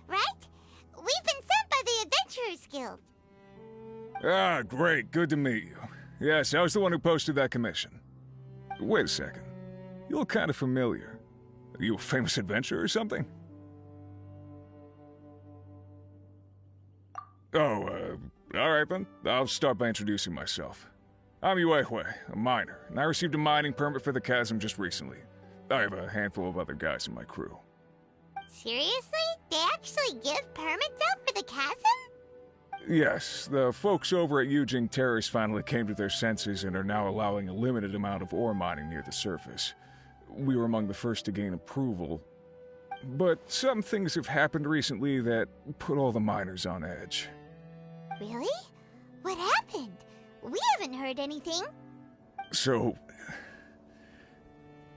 Right? We've been sent by the Adventurers Guild. Ah, great. Good to meet you. Yes, I was the one who posted that commission. Wait a second. You look kind of familiar. Are you a famous adventurer or something? Oh, alright then. I'll start by introducing myself. I'm Yue, a miner, and I received a mining permit for the chasm just recently. I have a handful of other guys in my crew. Seriously? They actually give permits out for the chasm? Yes, the folks over at Yujing Terrace finally came to their senses and are now allowing a limited amount of ore mining near the surface. We were among the first to gain approval. But some things have happened recently that put all the miners on edge. Really? What happened? We haven't heard anything. So,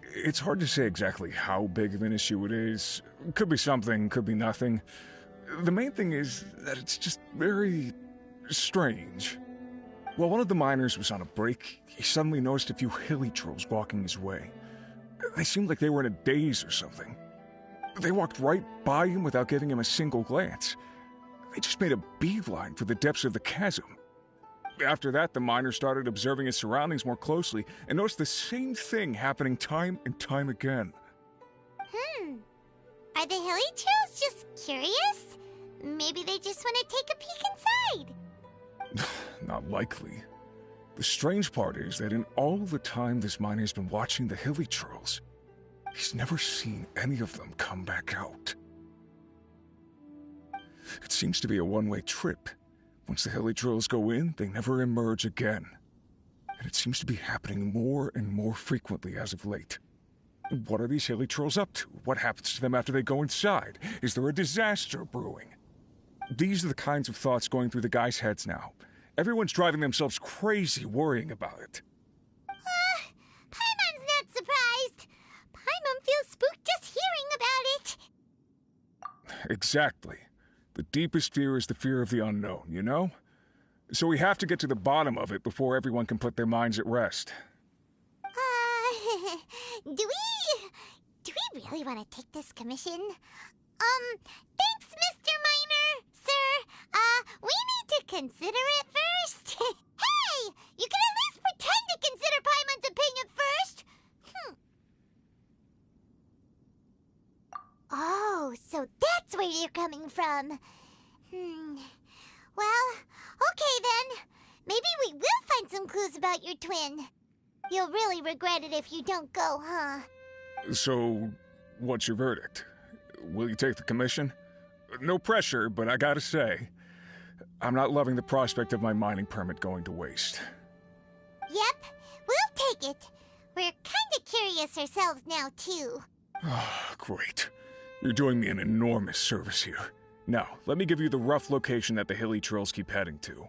it's hard to say exactly how big of an issue it is. Could be something, could be nothing. The main thing is that it's just very strange. While one of the miners was on a break, he suddenly noticed a few hilly trolls walking his way. They seemed like they were in a daze or something. They walked right by him without giving him a single glance. They just made a beeline for the depths of the chasm. After that, the miner started observing his surroundings more closely and noticed the same thing happening time and time again. Are the hilly trolls just curious? Maybe they just want to take a peek inside. Not likely. The strange part is that in all the time this miner's been watching the hilly trolls, he's never seen any of them come back out. It seems to be a one-way trip. Once the hilly trolls go in, they never emerge again. And it seems to be happening more and more frequently as of late. What are these hilly trolls up to? What happens to them after they go inside? Is there a disaster brewing? These are the kinds of thoughts going through the guys' heads now. Everyone's driving themselves crazy worrying about it. Paimon's not surprised. Paimon feels spooked just hearing about it. Exactly. The deepest fear is the fear of the unknown, you know? So we have to get to the bottom of it before everyone can put their minds at rest. Do we really want to take this commission? Thanks, Mr. Miner, sir. We need to consider it first. Hey! You can at least pretend to consider Paimon's opinion first. Oh, so that's where you're coming from. Well, okay then. Maybe we will find some clues about your twin. You'll really regret it if you don't go, huh? So, what's your verdict? Will you take the commission? No pressure, but I gotta say, I'm not loving the prospect of my mining permit going to waste. Yep, we'll take it. We're kinda curious ourselves now, too. Great. You're doing me an enormous service here. Now, let me give you the rough location that the hilly trolls keep heading to.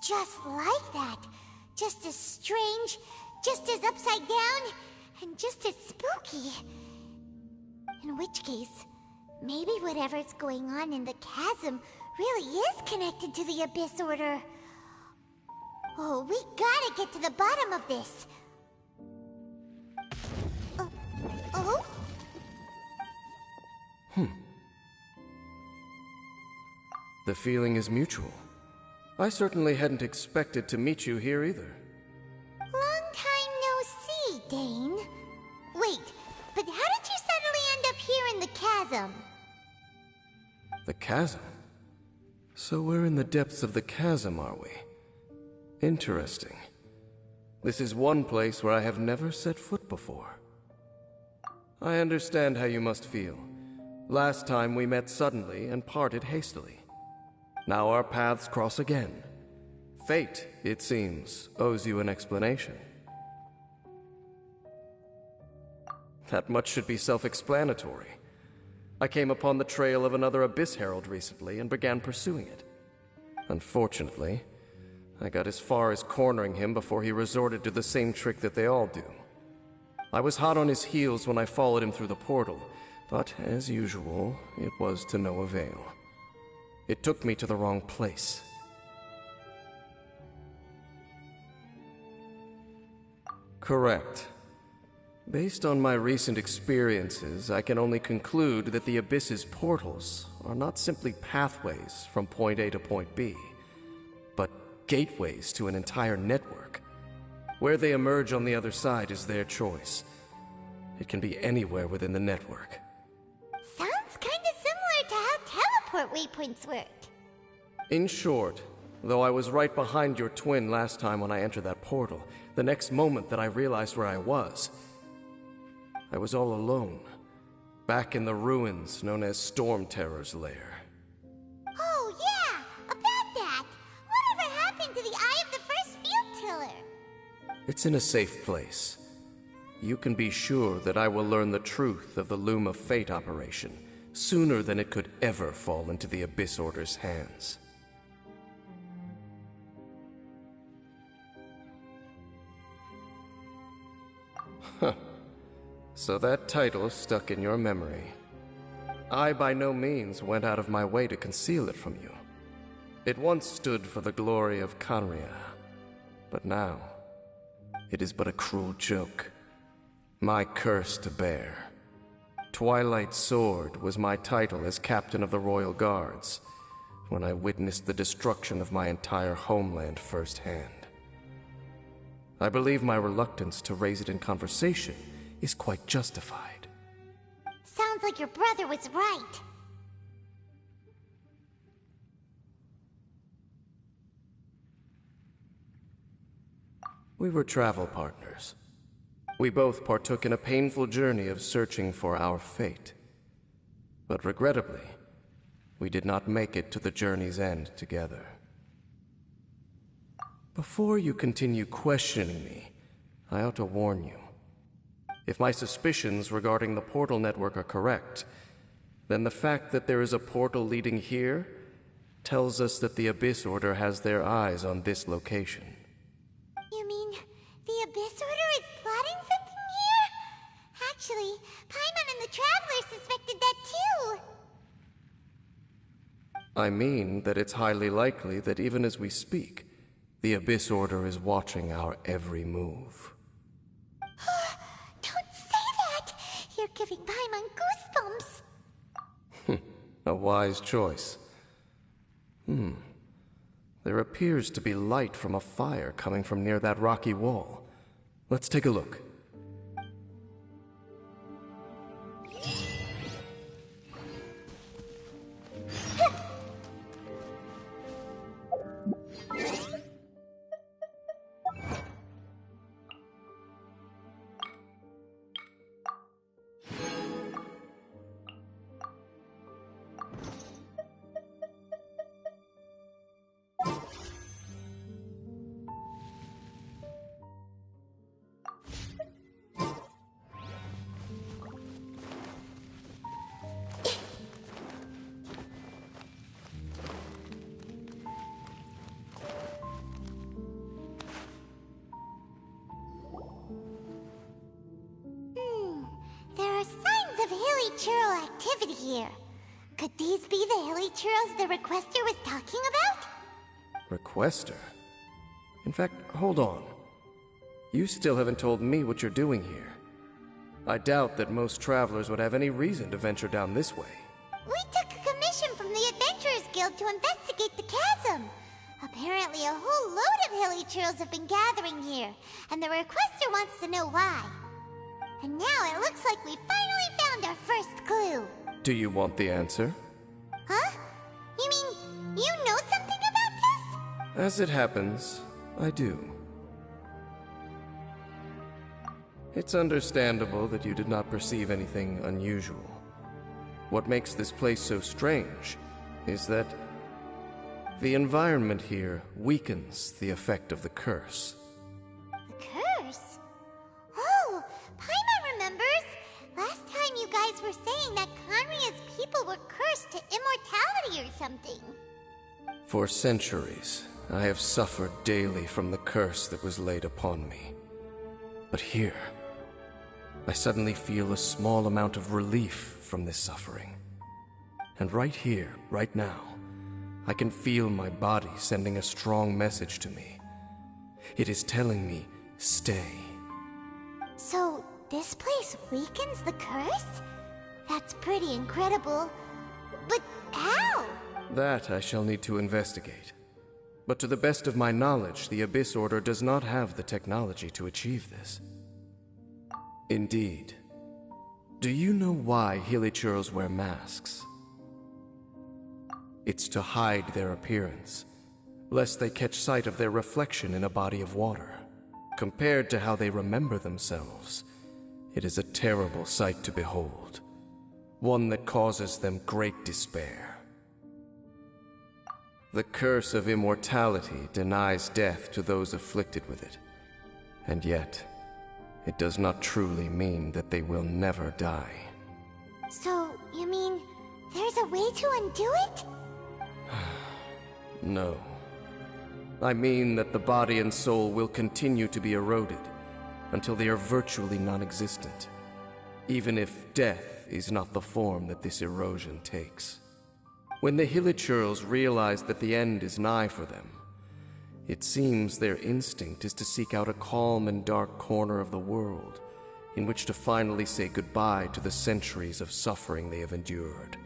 Just like that. Just as strange, just as upside down, and just as spooky. In which case, maybe whatever's going on in the chasm really is connected to the Abyss Order. Oh, we gotta get to the bottom of this. Oh? The feeling is mutual. I certainly hadn't expected to meet you here either. Long time no see, Dane. Wait, but how did you suddenly end up here in the chasm? The chasm? So we're in the depths of the chasm, are we? Interesting. This is one place where I have never set foot before. I understand how you must feel. Last time we met suddenly and parted hastily. Now our paths cross again. Fate, it seems, owes you an explanation. That much should be self-explanatory. I came upon the trail of another Abyss Herald recently and began pursuing it. Unfortunately, I got as far as cornering him before he resorted to the same trick that they all do. I was hot on his heels when I followed him through the portal, but as usual, it was to no avail. It took me to the wrong place. Correct. Based on my recent experiences, I can only conclude that the Abyss's portals are not simply pathways from point A to point B, but gateways to an entire network. Where they emerge on the other side is their choice. It can be anywhere within the network. Sounds kinda similar to how teleport waypoints work. In short, though I was right behind your twin last time when I entered that portal, the next moment that I realized where I was all alone, back in the ruins known as Storm Terror's lair. Oh yeah, about that! Whatever happened to the Eye of the First Field Tiller? It's in a safe place. You can be sure that I will learn the truth of the Loom of Fate operation sooner than it could ever fall into the Abyss Order's hands. Huh. So that title stuck in your memory. I by no means went out of my way to conceal it from you. It once stood for the glory of Canria, but now it is but a cruel joke. My curse to bear. Twilight Sword was my title as captain of the Royal Guards when I witnessed the destruction of my entire homeland firsthand. I believe my reluctance to raise it in conversation is quite justified. Sounds like your brother was right. We were travel partners. We both partook in a painful journey of searching for our fate. But regrettably, we did not make it to the journey's end together. Before you continue questioning me, I ought to warn you. If my suspicions regarding the portal network are correct, then the fact that there is a portal leading here tells us that the Abyss Order has their eyes on this location. You mean the Abyss Order is plotting something here? Actually, Paimon and the Traveler suspected that too. I mean that it's highly likely that even as we speak, the Abyss Order is watching our every move. Don't say that! You're giving Paimon goosebumps. A wise choice. There appears to be light from a fire coming from near that rocky wall. Let's take a look. churl activity here. Could these be the hilly churls the requester was talking about? Requester? In fact, hold on. You still haven't told me what you're doing here. I doubt that most travelers would have any reason to venture down this way. We took a commission from the Adventurers Guild to investigate the chasm. Apparently a whole load of hilly churls have been gathering here, and the requester wants to know why. And now it looks like we finally found our first clue. Do you want the answer? Huh? You mean, you know something about this? As it happens, I do. It's understandable that you did not perceive anything unusual. What makes this place so strange is that the environment here weakens the effect of the curse. The curse? Oh, Paimon remembers! Last time you guys were saying that Conria's people were cursed to immortality or something. For centuries, I have suffered daily from the curse that was laid upon me. But here, I suddenly feel a small amount of relief from this suffering. And right here, right now, I can feel my body sending a strong message to me. It is telling me, stay. So, this place weakens the curse? That's pretty incredible. But how? That I shall need to investigate. But to the best of my knowledge, the Abyss Order does not have the technology to achieve this. Indeed. Do you know why Hilichurls wear masks? It's to hide their appearance, lest they catch sight of their reflection in a body of water. Compared to how they remember themselves, it is a terrible sight to behold, one that causes them great despair. The curse of immortality denies death to those afflicted with it, and yet, it does not truly mean that they will never die. So, you mean, there's a way to undo it? No. I mean that the body and soul will continue to be eroded until they are virtually non-existent, even if death is not the form that this erosion takes. When the Hilichurls realize that the end is nigh for them, it seems their instinct is to seek out a calm and dark corner of the world in which to finally say goodbye to the centuries of suffering they have endured.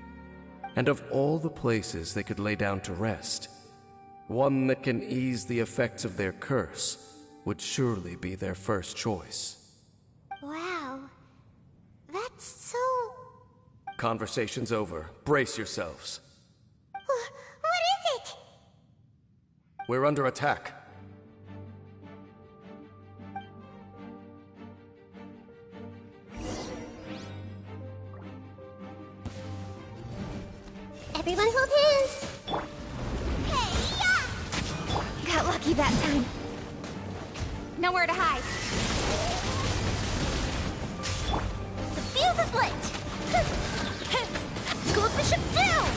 And of all the places they could lay down to rest, one that can ease the effects of their curse would surely be their first choice. Wow. That's so... Conversation's over. Brace yourselves. What is it? We're under attack. Everyone hold hands! Hey-ya! Got lucky that time. Nowhere to hide. The fuse is lit! Close the ship down!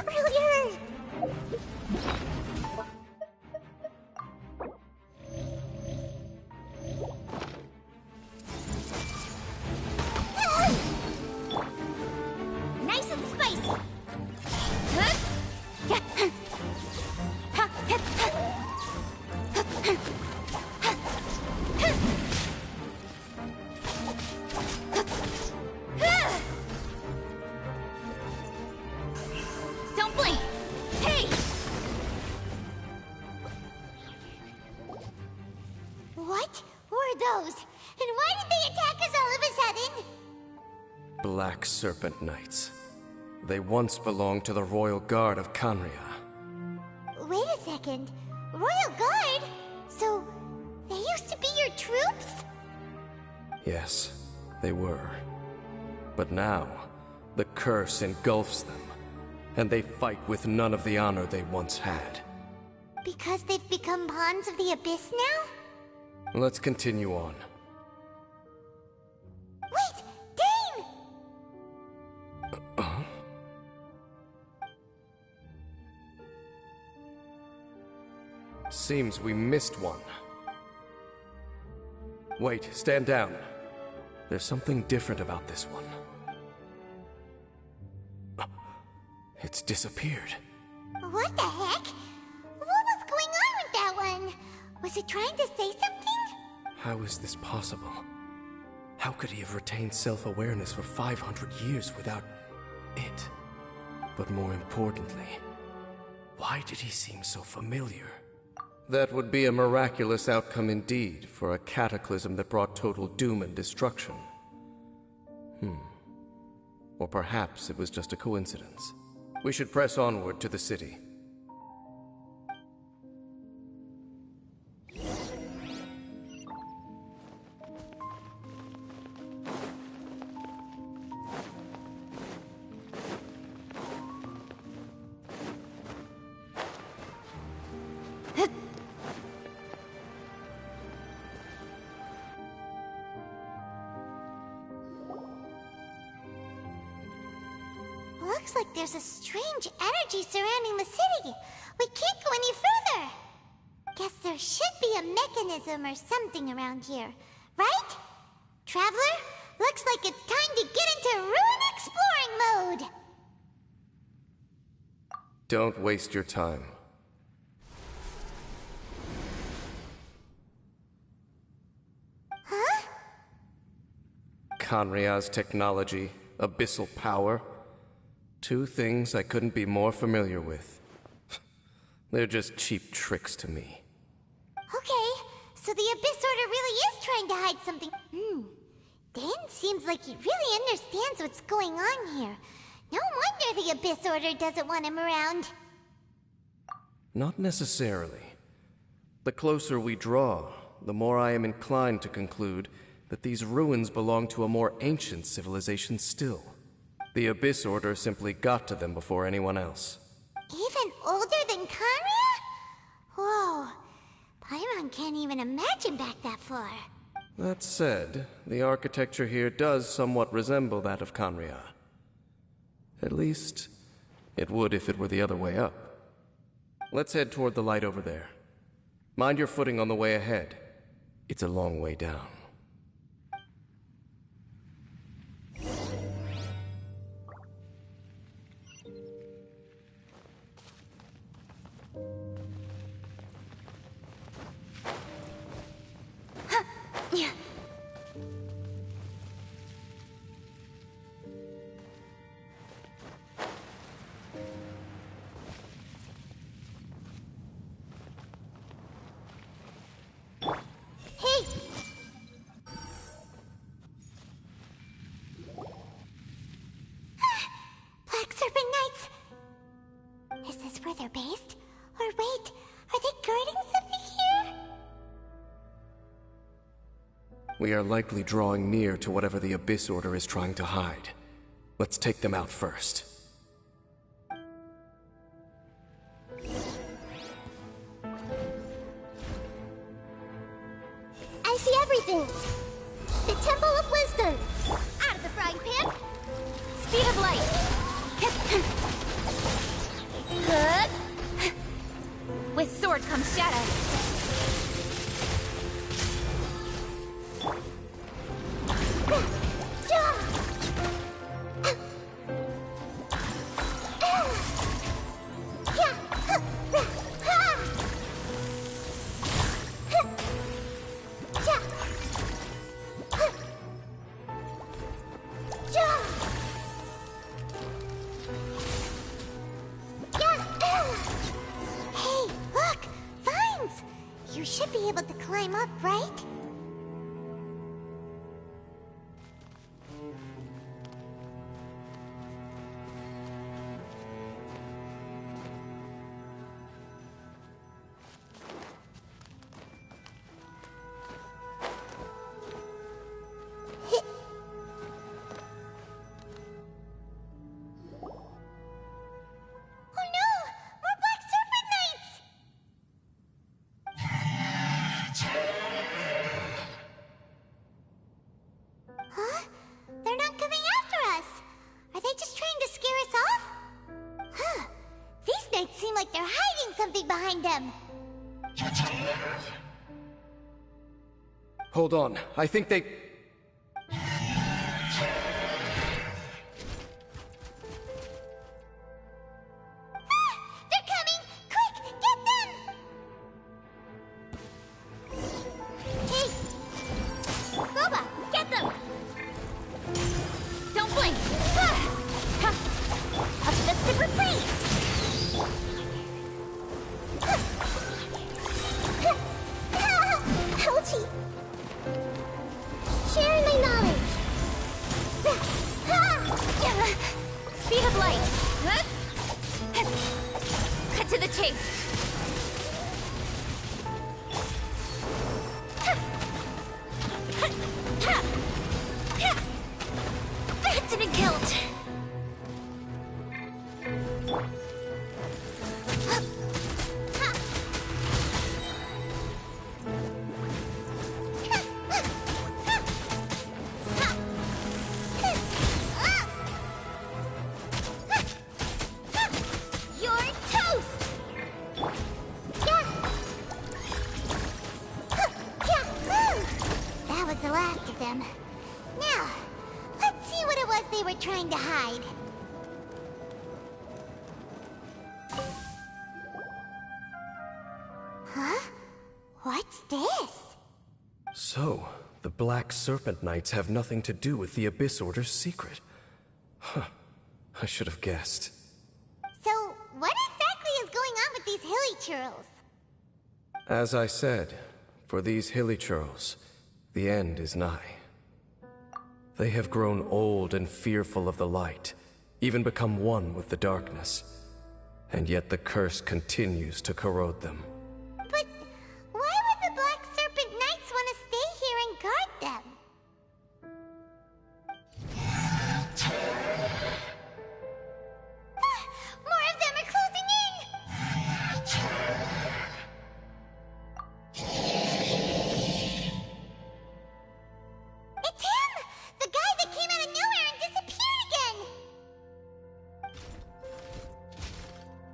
Really hurt! Nice and spicy. Don't blink. Hey! What were those? And why did they attack us all of a sudden? Black Serpent Knights. They once belonged to the Royal Guard of Canria. Wait a second. Royal Guard? So, they used to be your troops? Yes, they were. But now, the curse engulfs them, and they fight with none of the honor they once had. Because they've become pawns of the Abyss now? Let's continue on. Wait! Dane! Seems we missed one. Wait, stand down. There's something different about this one. It's disappeared. What the heck? What was going on with that one? Was it trying to say something? How is this possible? How could he have retained self-awareness for 500 years without it? But more importantly, why did he seem so familiar? That would be a miraculous outcome indeed for a cataclysm that brought total doom and destruction. Or perhaps it was just a coincidence. We should press onward to the city. Looks like there's a strange energy surrounding the city. We can't go any further. Guess there should be a mechanism or something around here, right? Traveler, looks like it's time to get into ruin exploring mode. Don't waste your time. Huh? Kanria's technology, abyssal power. Two things I couldn't be more familiar with. They're just cheap tricks to me. Okay, so the Abyss Order really is trying to hide something. Dan seems like he really understands what's going on here. No wonder the Abyss Order doesn't want him around. Not necessarily. The closer we draw, the more I am inclined to conclude that these ruins belong to a more ancient civilization still. The Abyss Order simply got to them before anyone else. Even older than Kanria? Whoa, Paimon can't even imagine back that far. That said, the architecture here does somewhat resemble that of Kanria. At least, it would if it were the other way up. Let's head toward the light over there. Mind your footing on the way ahead. It's a long way down. Yeah. Hey! Black Serpent Knights! Is this where they're based? Or wait, are they guarding something here? We are likely drawing near to whatever the Abyss Order is trying to hide. Let's take them out first. I see everything! The Temple of Wisdom! Out of the frying pan! Speed of light. With sword comes shadow. Hey, look! Vines! Hold on, I think they... They're coming! Quick, get them! Hey! Boba, get them! Don't blink! Up the super freeze! Ouchie! Sharing my knowledge! Speed of light! Cut to the chase! That didn't count! You're toast! That was the last of them. Now, let's see what it was they were trying to hide. Huh? What's this? So, the Black Serpent Knights have nothing to do with the Abyss Order's secret. Huh. I should have guessed. So, what exactly is going on with these hilly churls? As I said, for these hilly churls, the end is nigh. They have grown old and fearful of the light, even become one with the darkness. And yet the curse continues to corrode them. But why would the Black Serpent Knights want to stay here and guard them? More of them are closing in! It's him! The guy that came out of nowhere and disappeared again!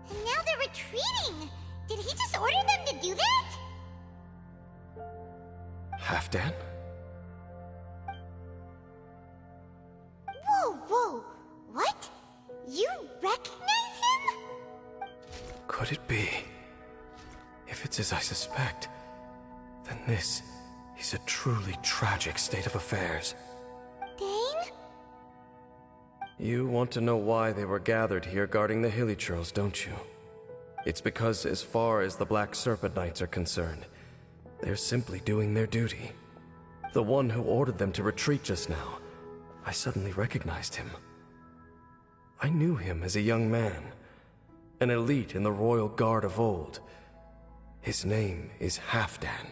And now they're retreating! Did he just order them to do that? Halfdan? Whoa, whoa! What? You recognize him? Could it be? If it's as I suspect, then this is a truly tragic state of affairs. Dane? You want to know why they were gathered here guarding the hilly churls, don't you? It's because as far as the Black Serpent Knights are concerned, they're simply doing their duty. The one who ordered them to retreat just now, I suddenly recognized him. I knew him as a young man, an elite in the royal guard of old. His name is Halfdan.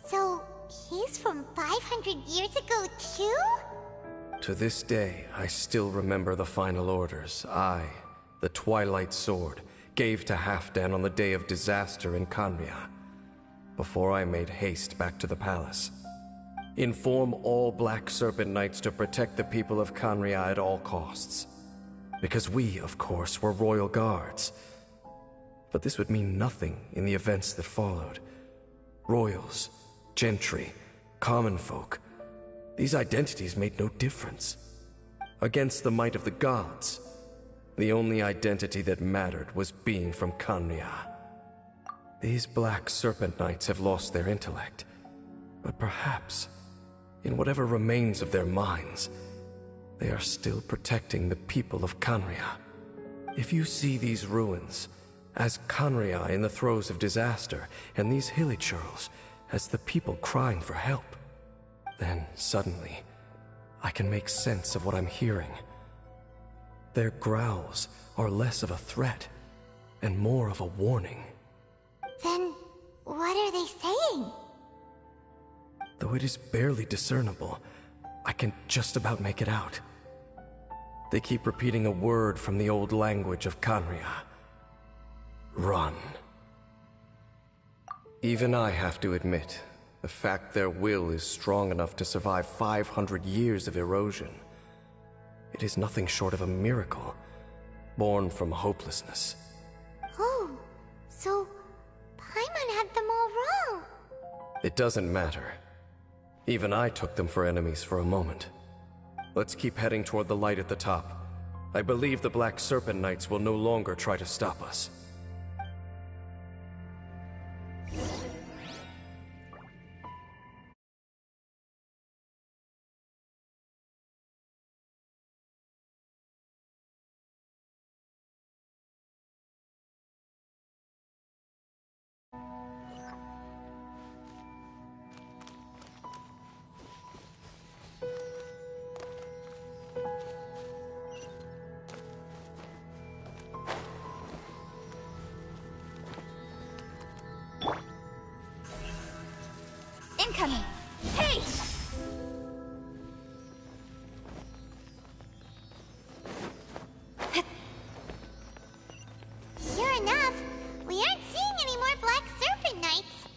So, he's from 500 years ago, too? To this day, I still remember the final orders I, the Twilight Sword, gave to Halfdan on the day of disaster in Khaenri'ah, before I made haste back to the palace. Inform all Black Serpent Knights to protect the people of Khaenri'ah at all costs. Because we, of course, were royal guards. But this would mean nothing in the events that followed. Royals, gentry, common folk, these identities made no difference. Against the might of the gods, the only identity that mattered was being from Khaenri'ah. These Black Serpent Knights have lost their intellect, but perhaps, in whatever remains of their minds, they are still protecting the people of Khaenri'ah. If you see these ruins as Khaenri'ah in the throes of disaster, and these hilly churls as the people crying for help, then suddenly I can make sense of what I'm hearing. Their growls are less of a threat and more of a warning. Then, what are they saying? Though it is barely discernible, I can just about make it out. They keep repeating a word from the old language of Khaenri'ah. Run. Even I have to admit, the fact their will is strong enough to survive 500 years of erosion, it is nothing short of a miracle, born from hopelessness. Oh, so Paimon had the It doesn't matter. Even I took them for enemies for a moment. Let's keep heading toward the light at the top. I believe the Black Serpent Knights will no longer try to stop us. Incoming! Hey! Sure enough, we aren't seeing any more Black Serpent Knights.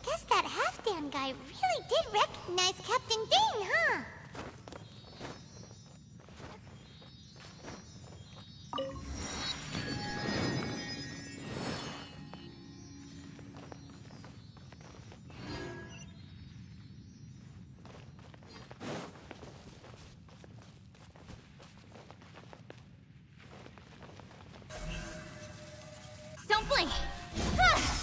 Guess that half-Dan guy really did recognize Captain Dane, huh? Don't blink! Ah!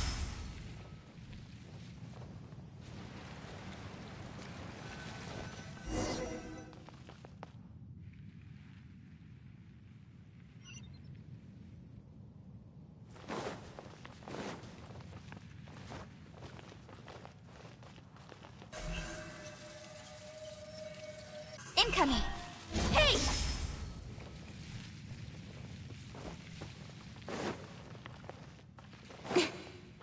Incoming! Hey!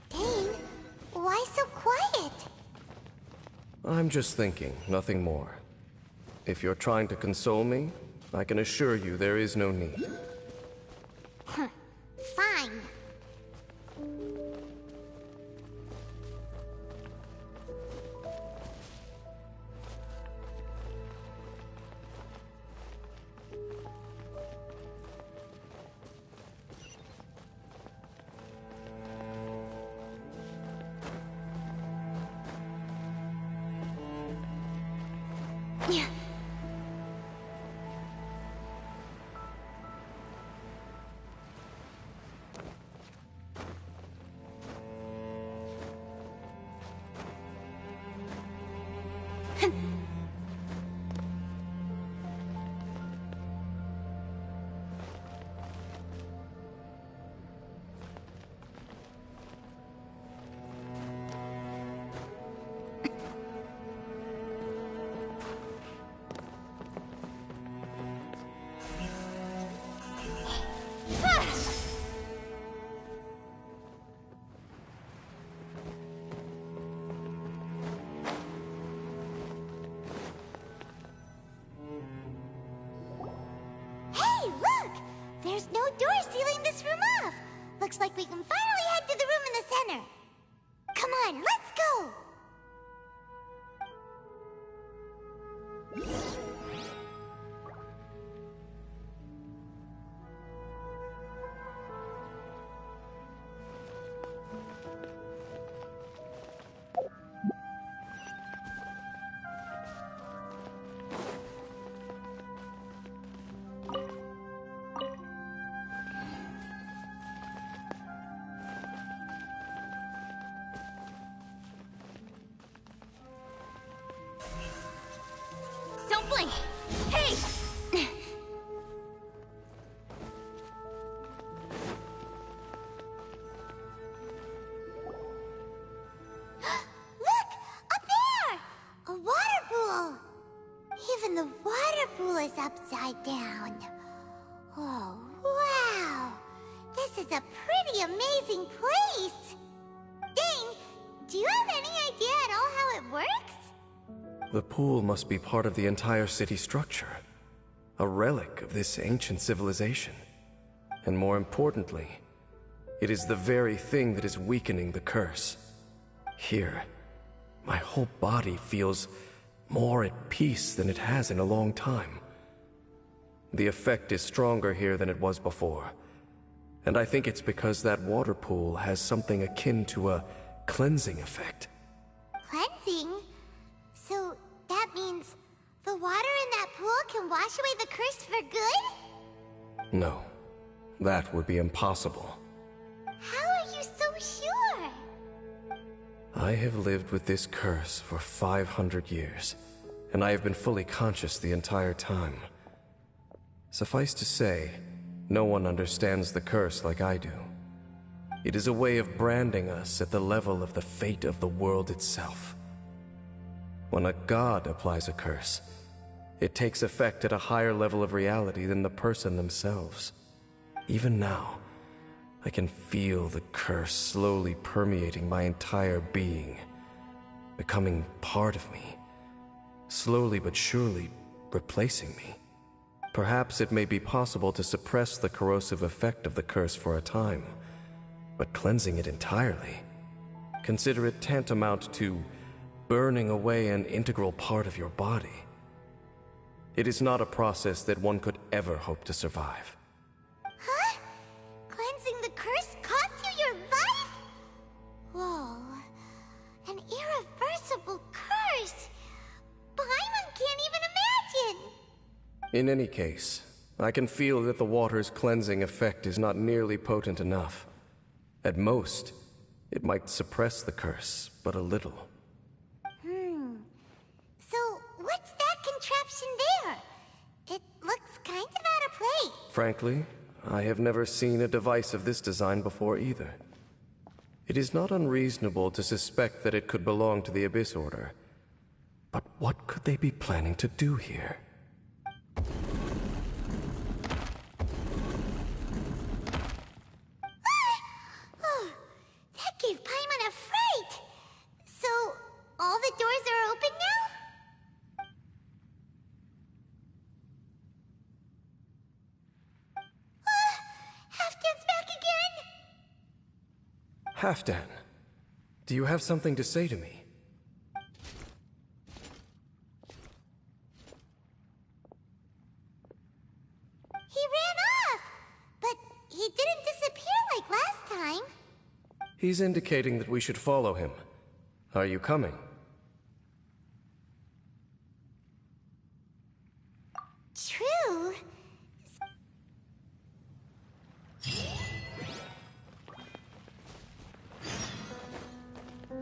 Dane, why so quiet? I'm just thinking, nothing more. If you're trying to console me, I can assure you there is no need. Fine. Yeah. Hey, look! There's no door sealing this room off. Looks like we can finally head to the room in the center. Come on, let's go! Don't blink! Hey! Look! Up there! A water pool! Even the water pool is upside down. Oh, wow! This is a pretty amazing place! Dane, do you have any idea at all how it works? The pool must be part of the entire city structure. A relic of this ancient civilization. And more importantly, it is the very thing that is weakening the curse. Here, my whole body feels more at peace than it has in a long time. The effect is stronger here than it was before. And I think it's because that water pool has something akin to a cleansing effect. Cleansing? can wash away the curse for good? No, that would be impossible. How are you so sure? I have lived with this curse for 500 years, and I have been fully conscious the entire time. Suffice to say, no one understands the curse like I do. It is a way of branding us at the level of the fate of the world itself. When a god applies a curse, it takes effect at a higher level of reality than the person themselves. Even now, I can feel the curse slowly permeating my entire being, becoming part of me, slowly but surely replacing me. Perhaps it may be possible to suppress the corrosive effect of the curse for a time, but cleansing it entirely, consider it tantamount to burning away an integral part of your body. It is not a process that one could ever hope to survive. Huh? Cleansing the curse cost you your life? Whoa. An irreversible curse. Paimon can't even imagine. In any case, I can feel that the water's cleansing effect is not nearly potent enough. At most, it might suppress the curse, but a little. So, what's that contraption there? It looks kind of out of place. Frankly, I have never seen a device of this design before either. It is not unreasonable to suspect that it could belong to the Abyss Order. But what could they be planning to do here? That gave Paimon a fright! So, all the doors are open now? Halfdan's back again! Halfdan, do you have something to say to me? He ran off! But he didn't disappear like last time. He's indicating that we should follow him. Are you coming? True.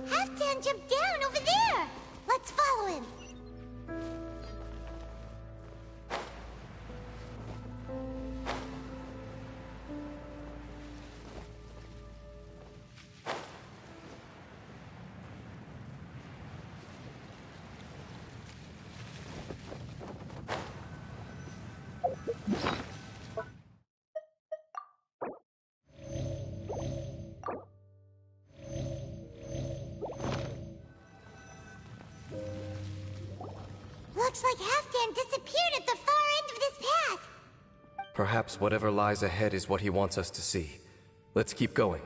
Halfdan jumped down over there! Let's follow him. Looks like Halfdan disappeared at the far end of this path. Perhaps whatever lies ahead is what he wants us to see. Let's keep going.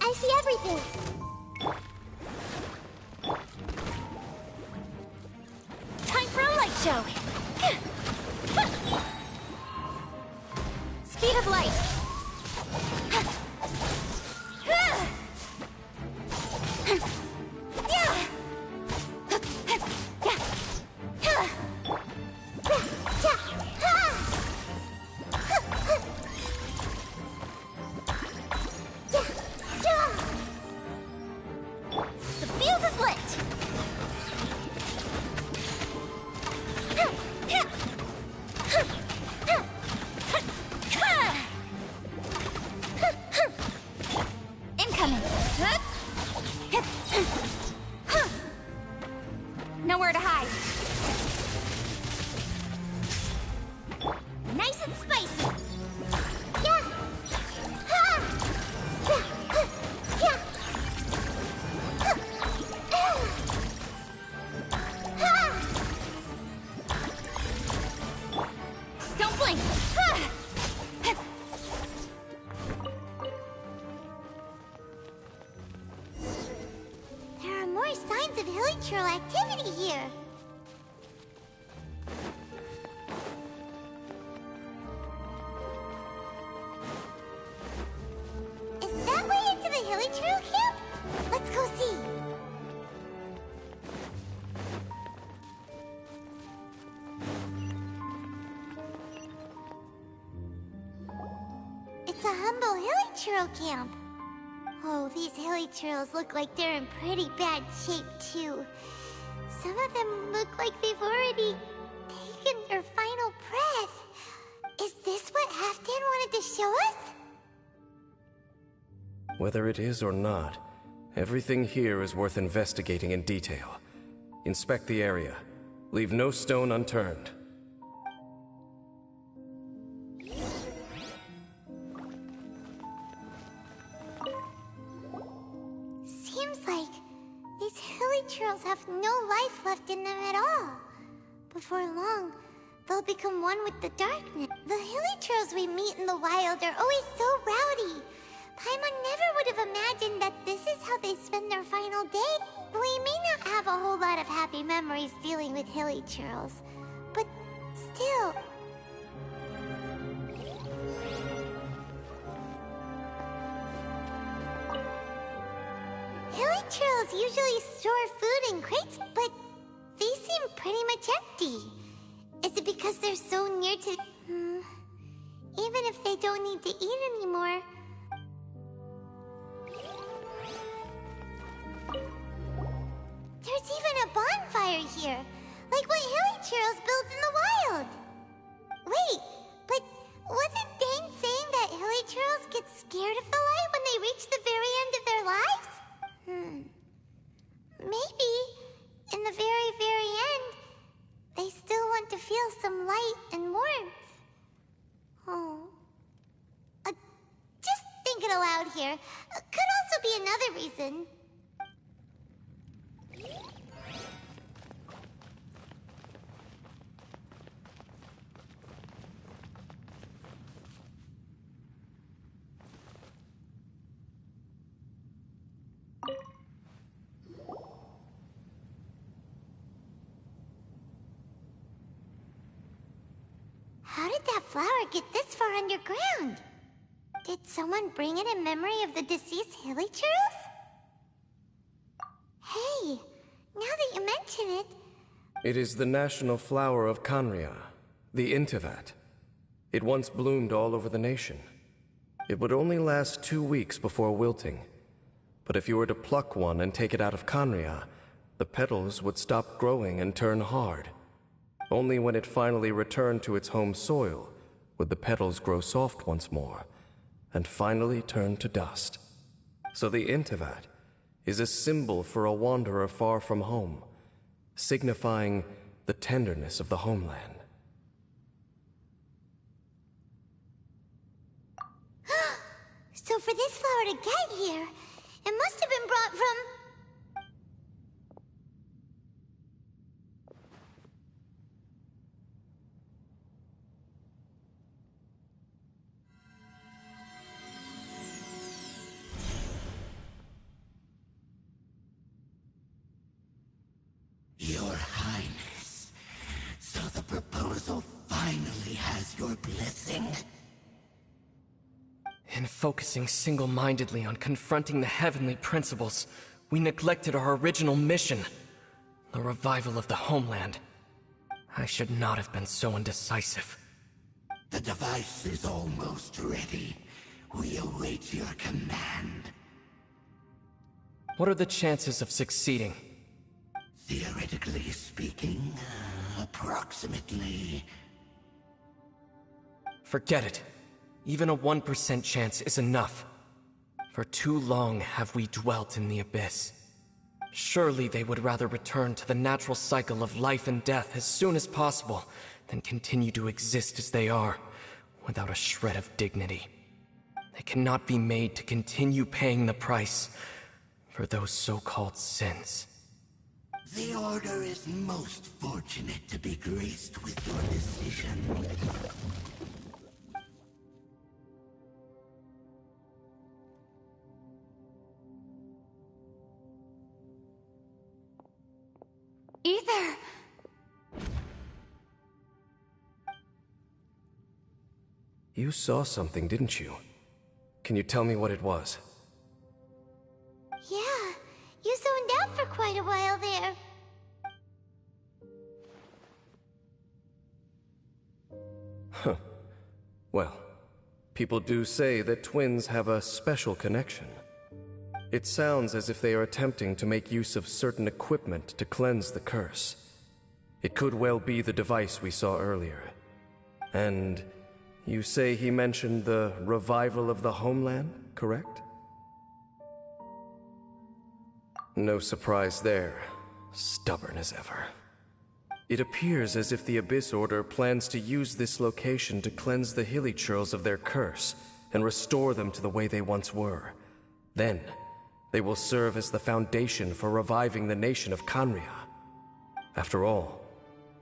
I see everything. Time for a light show. Speed of light. The fuse is lit. Incoming. Nowhere to hide. Nice and spicy. Yeah. Ha. Yeah. Ha. it's a humble hilichurl camp. Oh, these hilichurls look like they're in pretty bad shape, too. Some of them look like they've already taken their final breath. Is this what Halfdan wanted to show us? Whether it is or not, everything here is worth investigating in detail. Inspect the area. Leave no stone unturned. Seems like these hilichurls have no life left in them at all. Before long, they'll become one with the darkness. The hilichurls we meet in the wild are always so rowdy. Paimon never would have imagined that this is how they spend their final day. We may not have a whole lot of happy memories dealing with hilichurls, but still... Hilichurls usually store food in crates, but these seem pretty much empty. Is it because they're so near to... Even if they don't need to eat anymore... There's even a bonfire here, like what hilichurls build in the wild. Wait, but wasn't Dane saying that hilichurls get scared of the light when they reach the very end of their lives? Maybe, in the very, very end, they still want to feel some light and warmth. Oh. Just thinking aloud here. Could also be another reason. How did that flower get this far underground? Did someone bring it in memory of the deceased hilichurls? Hey, now that you mention it... It is the national flower of Khaenri'ah, the Intivat. It once bloomed all over the nation. It would only last 2 weeks before wilting. But if you were to pluck one and take it out of Khaenri'ah, the petals would stop growing and turn hard. Only when it finally returned to its home soil would the petals grow soft once more, and finally turn to dust. So the Intivat is a symbol for a wanderer far from home, signifying the tenderness of the homeland. So for this flower to get here, it must have been brought from... Your Highness, so the proposal finally has your blessing? In focusing single-mindedly on confronting the heavenly principles, we neglected our original mission, the revival of the homeland. I should not have been so indecisive. The device is almost ready. We await your command. What are the chances of succeeding? Theoretically speaking, approximately. Forget it. Even a 1% chance is enough. For too long have we dwelt in the abyss. Surely they would rather return to the natural cycle of life and death as soon as possible than continue to exist as they are, without a shred of dignity. They cannot be made to continue paying the price for those so-called sins. The Order is most fortunate to be graced with your decision. Ether! You saw something, didn't you? Can you tell me what it was? Yeah, you zoned out for quite a while there. Huh. Well, People do say that twins have a special connection. It sounds as if they are attempting to make use of certain equipment to cleanse the curse. It could well be the device we saw earlier. And you say he mentioned the revival of the homeland, correct? No surprise there. Stubborn as ever. It appears as if the Abyss Order plans to use this location to cleanse the Hilichurls of their curse and restore them to the way they once were. Then, they will serve as the foundation for reviving the nation of Khaenri'ah. After all,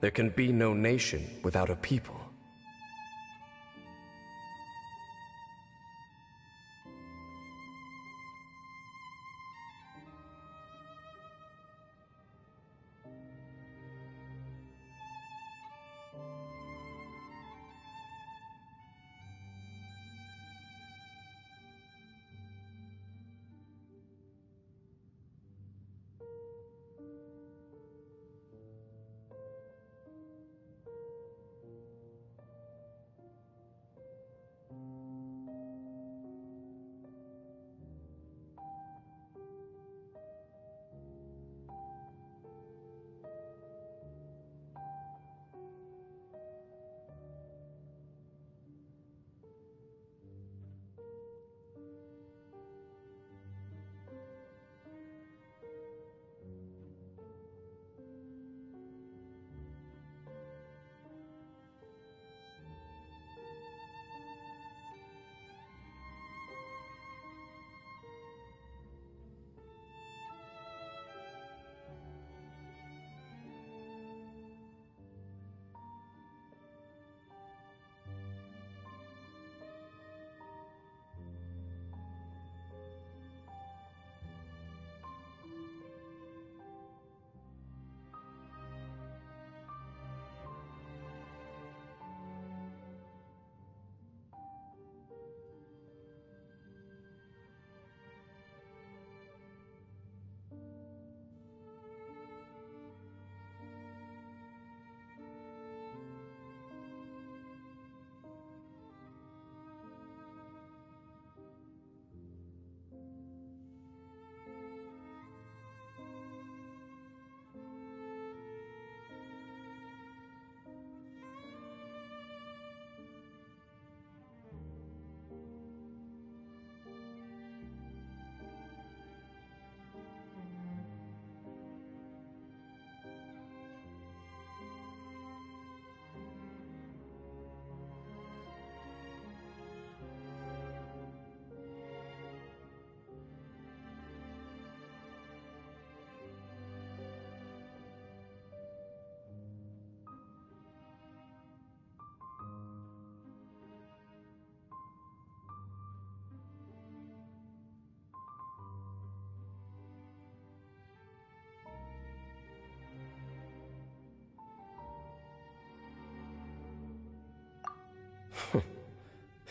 there can be no nation without a people.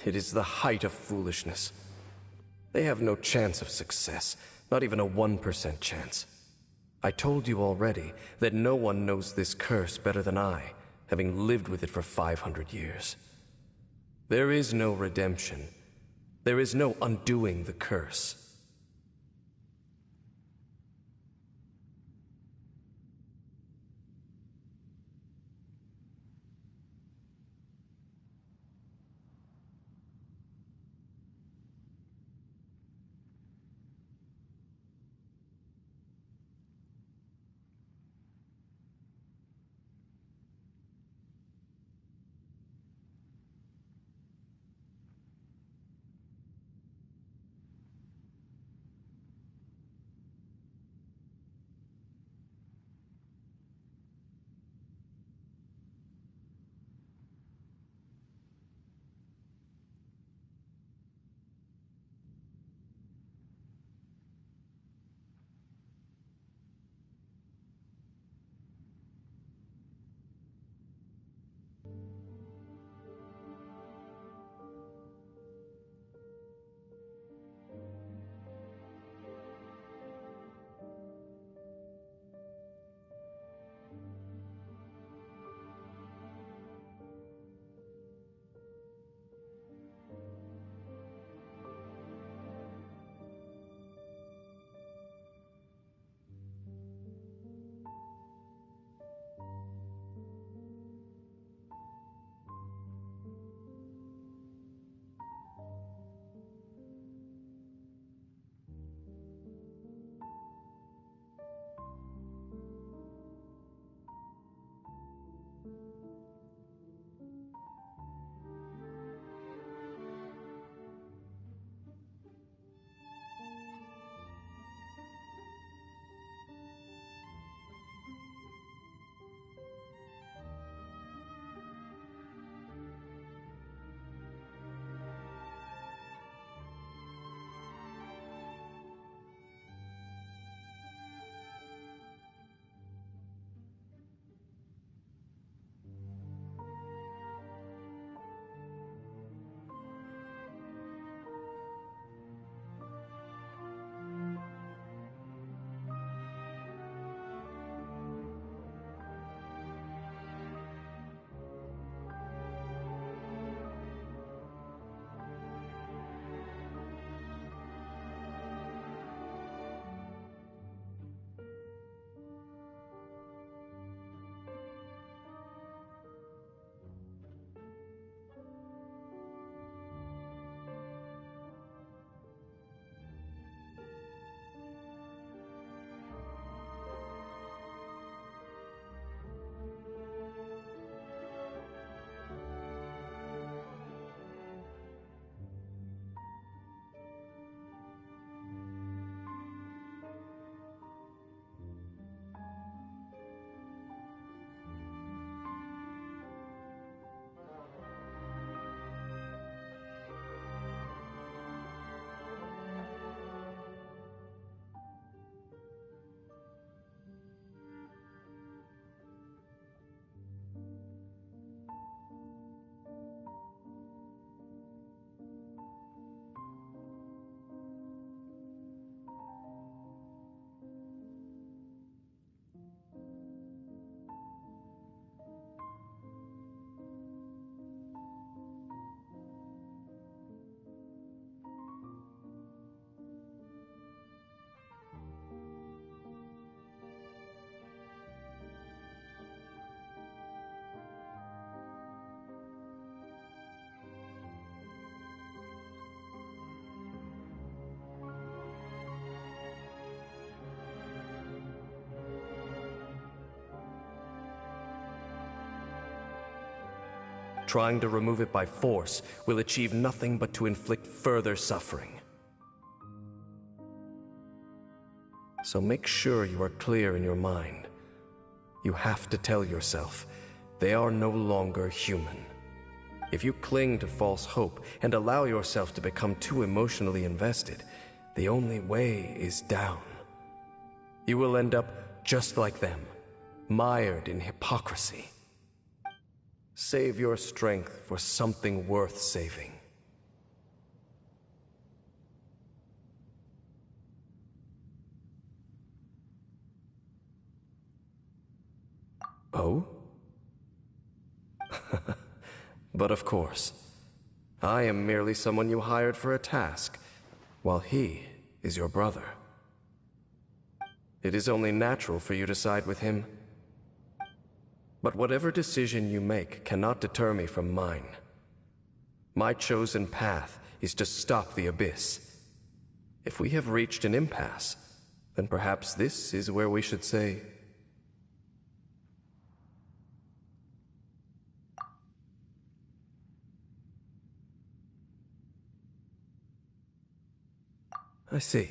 It is the height of foolishness. They have no chance of success, not even a 1% chance. I told you already that no one knows this curse better than I, having lived with it for 500 years. There is no redemption. There is no undoing the curse. trying to remove it by force will achieve nothing but to inflict further suffering. So make sure you are clear in your mind. You have to tell yourself, they are no longer human. If you cling to false hope and allow yourself to become too emotionally invested, the only way is down. You will end up just like them, mired in hypocrisy. Save your strength for something worth saving. Oh? But of course, I am merely someone you hired for a task, while he is your brother. It is only natural for you to side with him. But whatever decision you make cannot deter me from mine. My chosen path is to stop the Abyss. If we have reached an impasse, then perhaps this is where we should say... I see.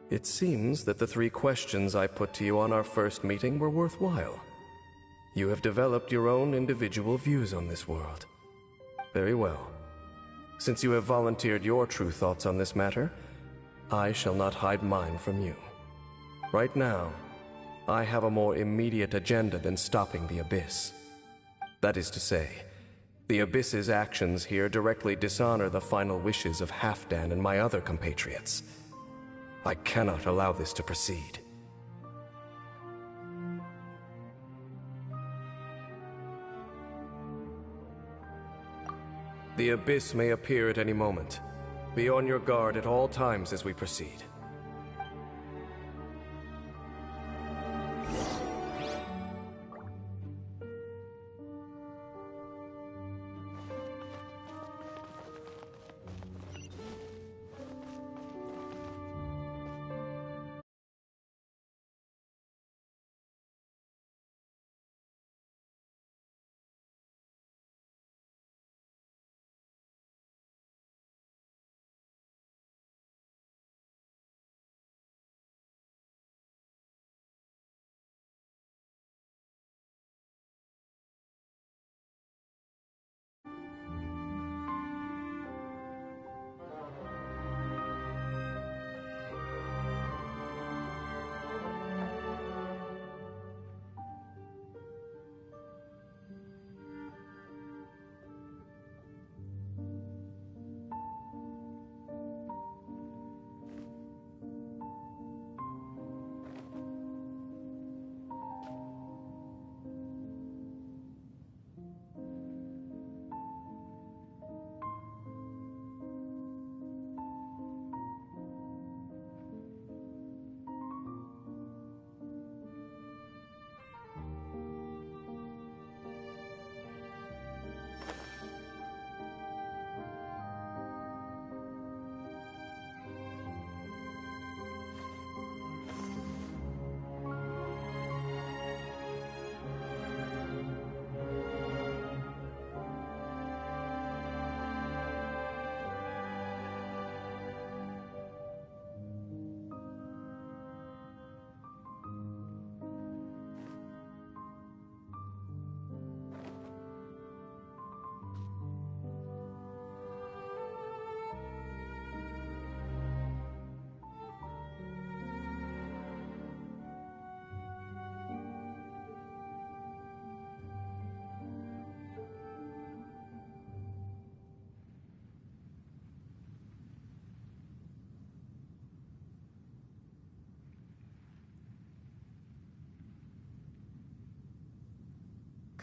It seems that the 3 questions I put to you on our first meeting were worthwhile. You have developed your own individual views on this world. Very well. Since you have volunteered your true thoughts on this matter, I shall not hide mine from you. Right now, I have a more immediate agenda than stopping the Abyss. That is to say, the Abyss's actions here directly dishonor the final wishes of Halfdan and my other compatriots. I cannot allow this to proceed. The Abyss may appear at any moment. Be on your guard at all times as we proceed.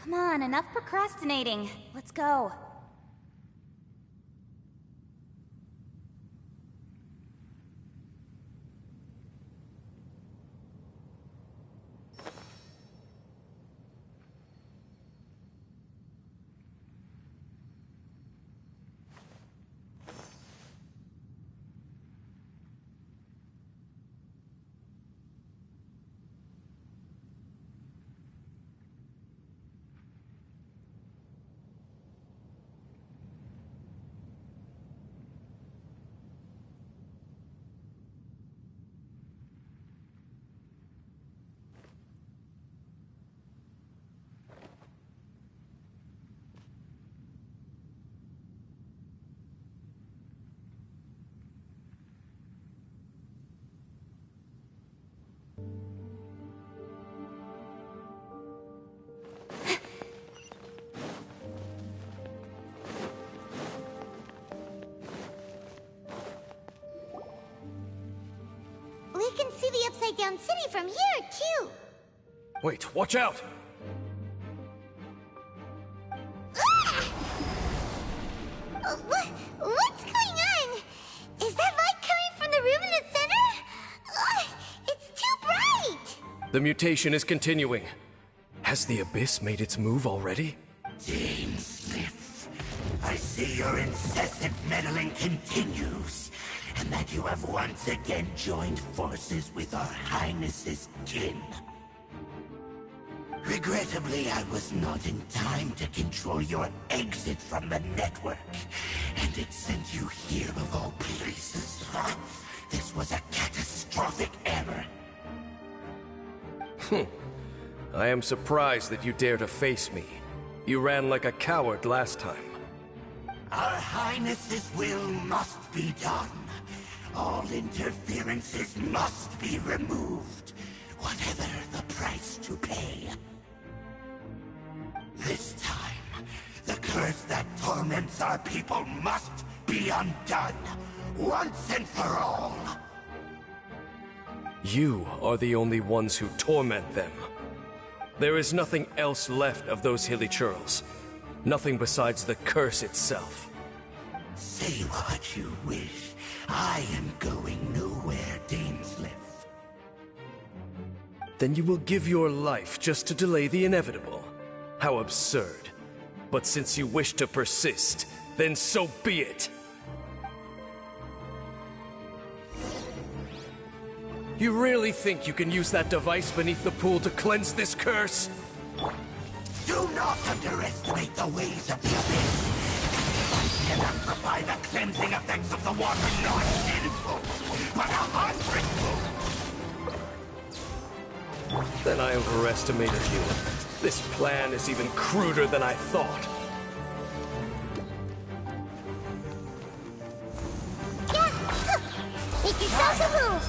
Come on, enough procrastinating. Let's go. We can see the Upside Down City from here, too. Wait, watch out! What's going on? Is that light coming from the room in the center? It's too bright! The mutation is continuing. Has the Abyss made its move already? Dame Sliff, I see your incessant meddling continues, and that you have once again joined forces with our Highness's kin. Regrettably, I was not in time to control your exit from the network, and it sent you here of all places. This was a catastrophic error. I am surprised that you dare to face me. You ran like a coward last time. Our Highness's will must be done. All interferences must be removed, whatever the price to pay. This time, the curse that torments our people must be undone, once and for all. You are the only ones who torment them. There is nothing else left of those hilly churls. Nothing besides the curse itself. Say what you wish. I am going nowhere, Dame Sliff. Then you will give your life just to delay the inevitable. How absurd. But since you wish to persist, then so be it. You really think you can use that device beneath the pool to cleanse this curse? Do not underestimate the ways of the Abyss. I cannot supply the cleansing effects of the water not tenfold, but 100-fold. Then I overestimated you. This plan is even cruder than I thought. Make yourselves a move!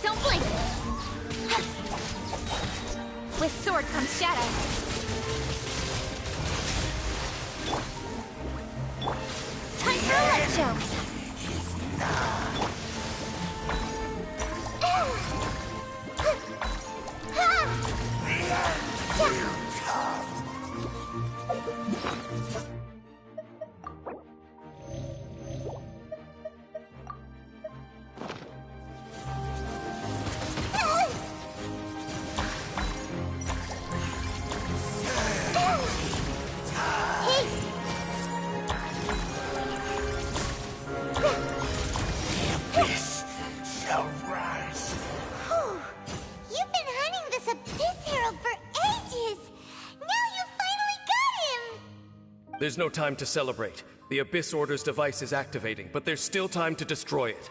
Don't blink! With sword comes shadow. Time for a light show! You've been hunting this Abyss Herald for ages! Now you finally got him! There's no time to celebrate. The Abyss Order's device is activating, but there's still time to destroy it.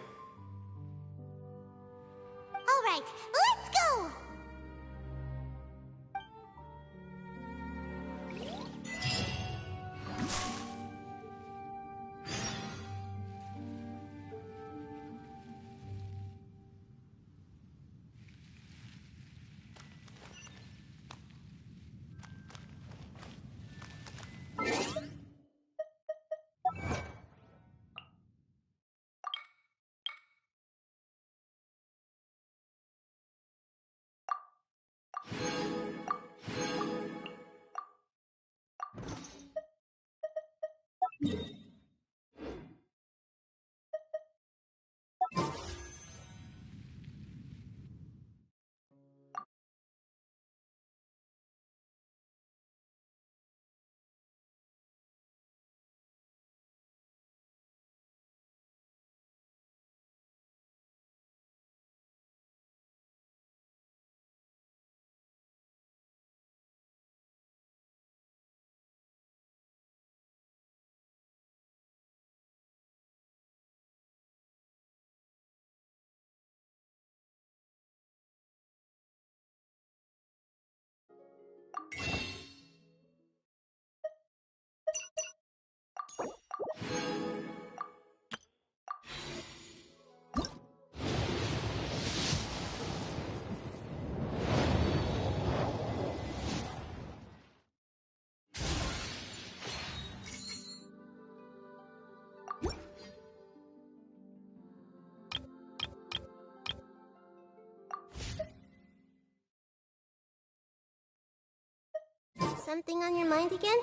something on your mind again?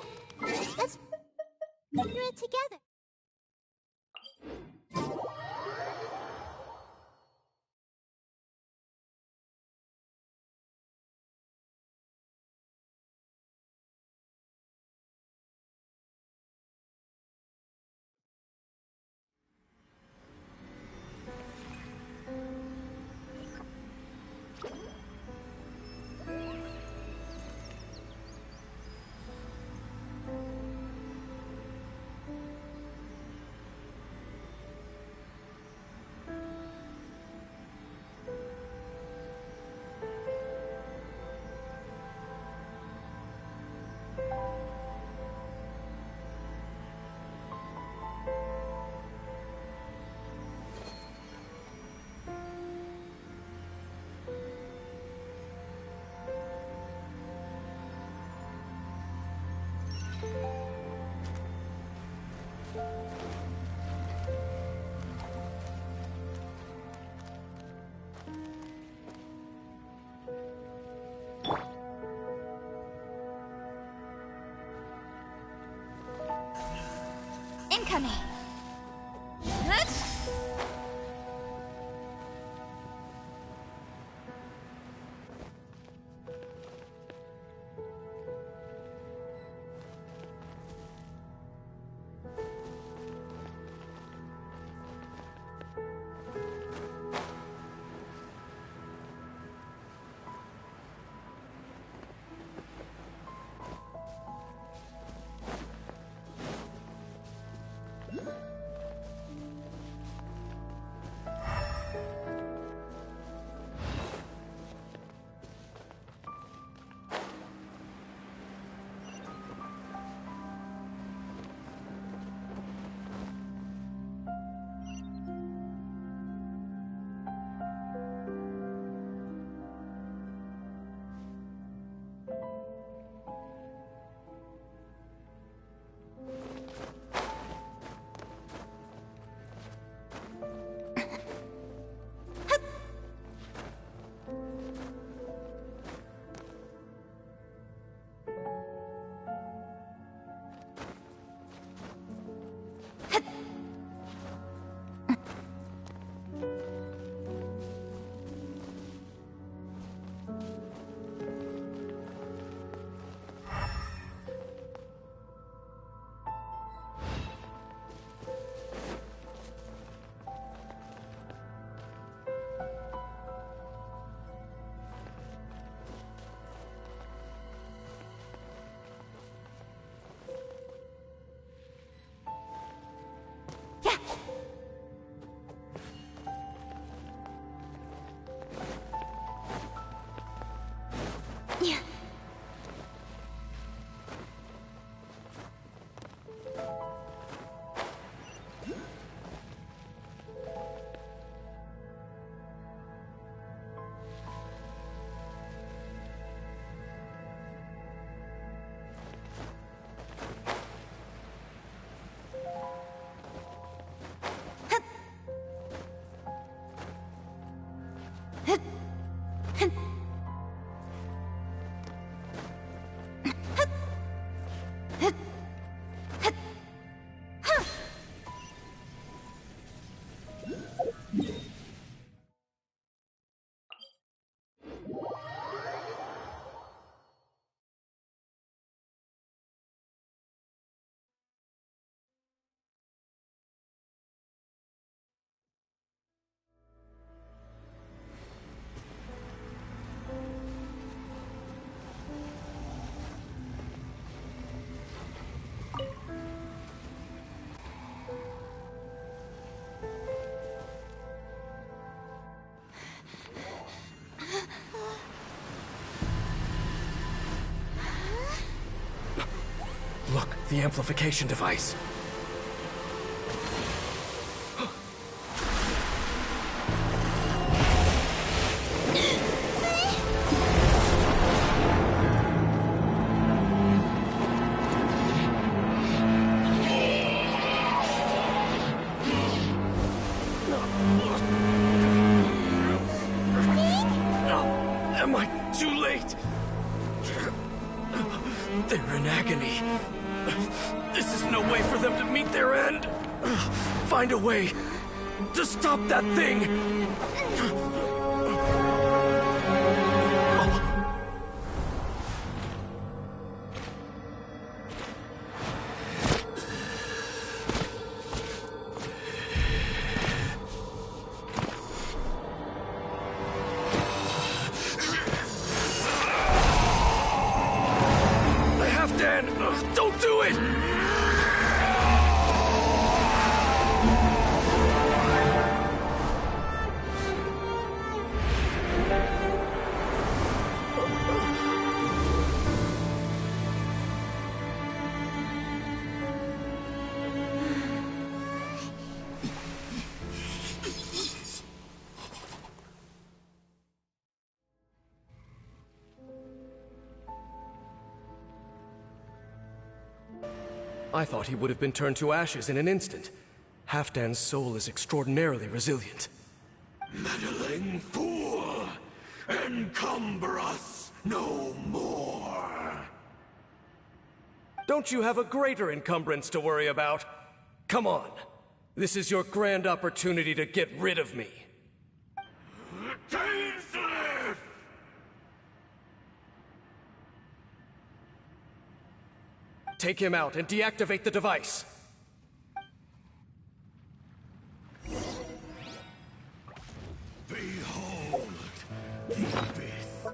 Let's figure it together. Incoming! Yeah. Look, the amplification device. Am I too late? There This is no way for them to meet their end. Find a way to stop that thing. Don't do it! I thought he would have been turned to ashes in an instant. Halfdan's soul is extraordinarily resilient. Meddling fool! Encumber us no more! Don't you have a greater encumbrance to worry about? Come on. This is your grand opportunity to get rid of me. Dainsleif! Take him out and deactivate the device. Behold the abyss.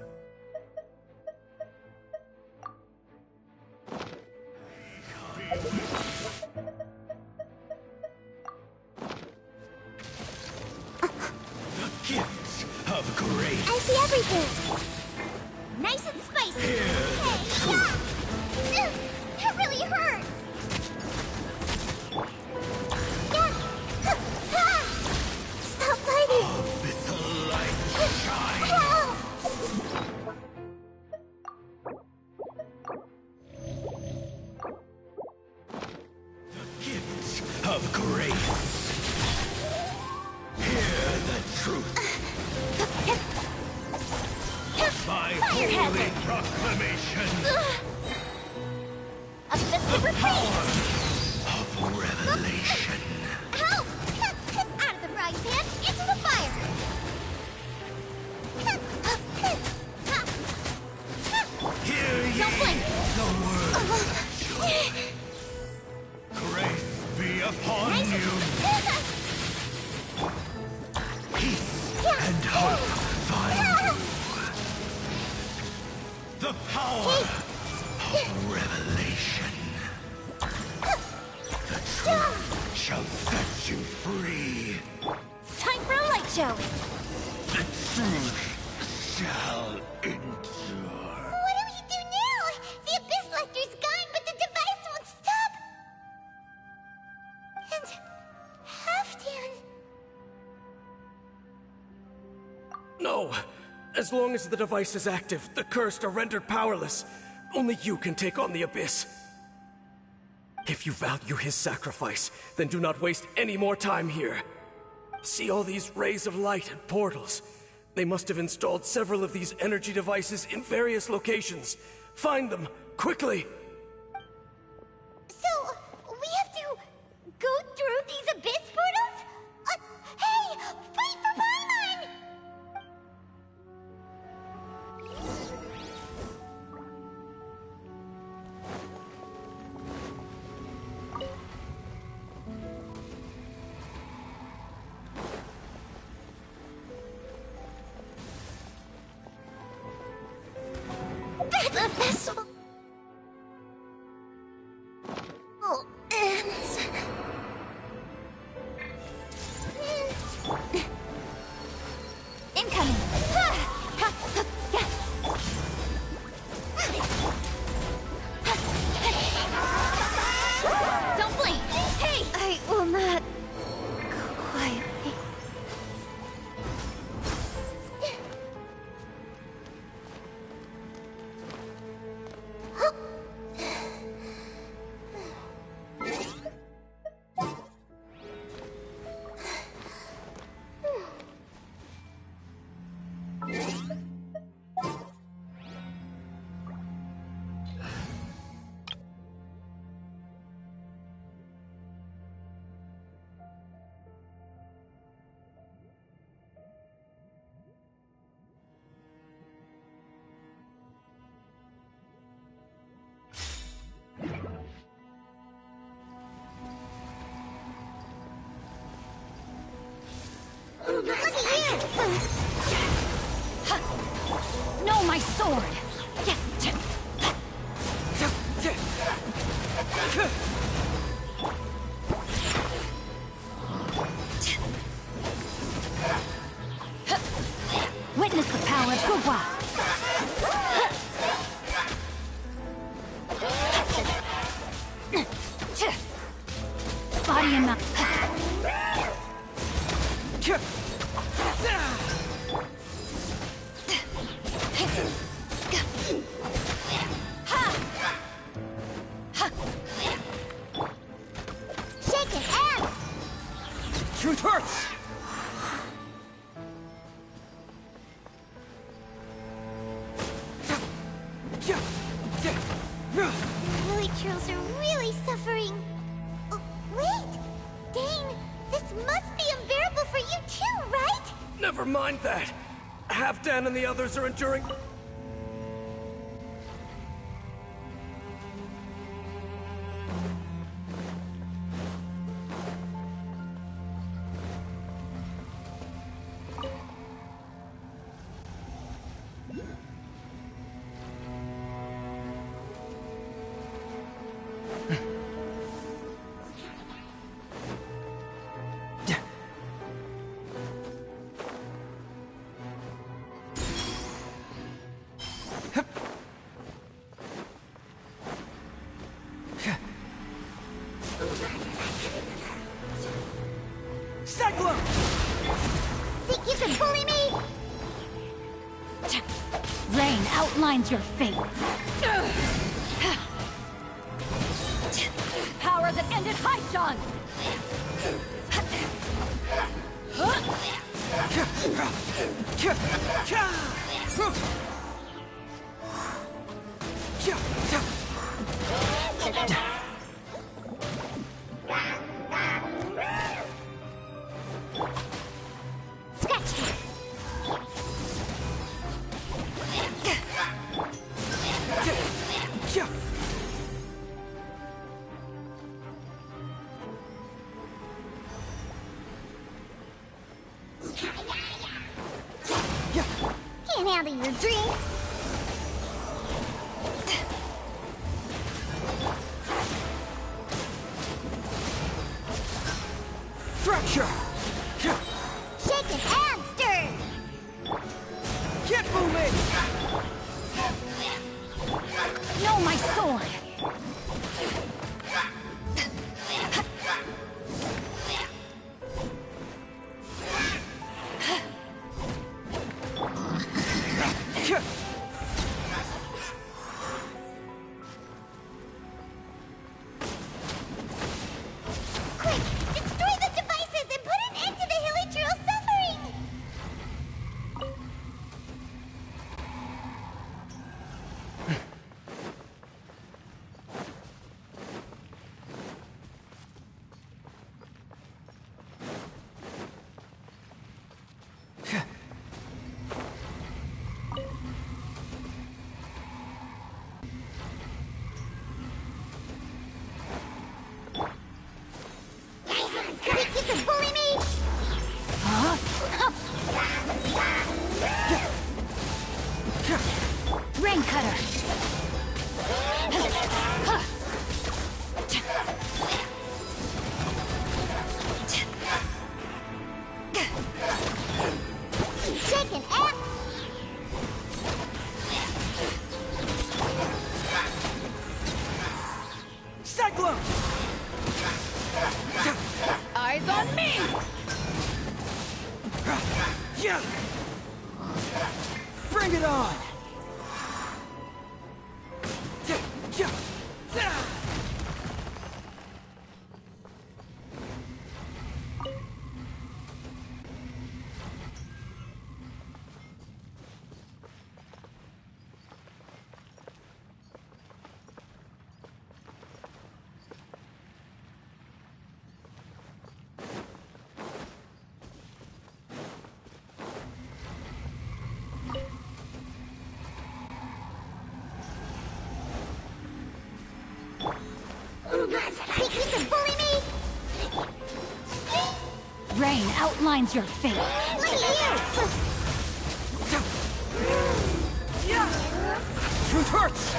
The gift of grace. I see everything. Nice and spicy. Hey, yeah. That really hurt. Stop fighting. Abyssal light shine. Help. The gift of grace. Hear the truth. My Fire holy hazard. proclamation. Abyss of retreat. Of revelation. Help! Out of the frying pan, into the fire! Hear ye Don't blink! the word. Grace be upon Nice. you. Peace and hope find you. The power of revelation. The truth shall set you free. Time for a light show! The truth shall endure. What do we do now? The Abyss Lecter's gone, but the device won't stop! And... Halfdan... No! As long as the device is active, the cursed are rendered powerless. Only you can take on the Abyss. If you value his sacrifice, then do not waste any more time here. See all these rays of light and portals? They must have installed several of these energy devices in various locations. Find them, quickly! So, we have to go through these Abyss portals? Hey! Wait for Paimon! The vessel ends. Incoming. Don't blink. Hey! I will not. Quietly. No, my sword! Witness the power of Gugwa! Body and mouth. Shake it out! Truth hurts! The village trolls are really suffering. Oh, wait! Dane, this must be unbearable for you too, right? Never mind that. Halfdan and the others are enduring. Think you can bully me? Rain outlines your fate. Power that ended Haishan! Scratch that! Can't handle your drink. Fracture! Shake it and stir. Can't move me! No, my sword! Quick, destroy the devices and put an end to the hilly troll suffering. Think you can bully me? Rain cutter! Shake it and... Cyclone! Eyes on me! Yeah! Bring it on! Think you can bully me? reign outlines your fate. Look at you! Truth hurts!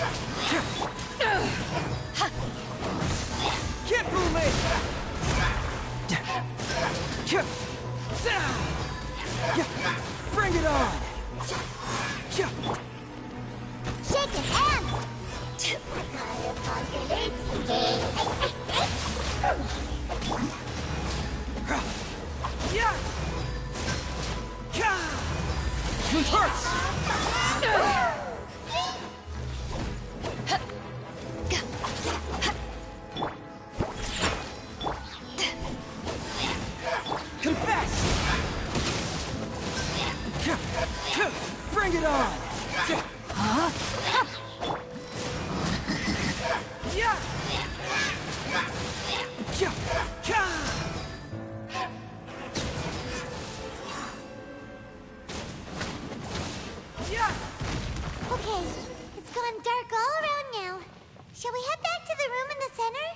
Can't fool me! Bring it on! Shaking hands! Truth hurts! Confess! Bring it on! Okay, it's gone dark all around now. Shall we head back to the room in the center?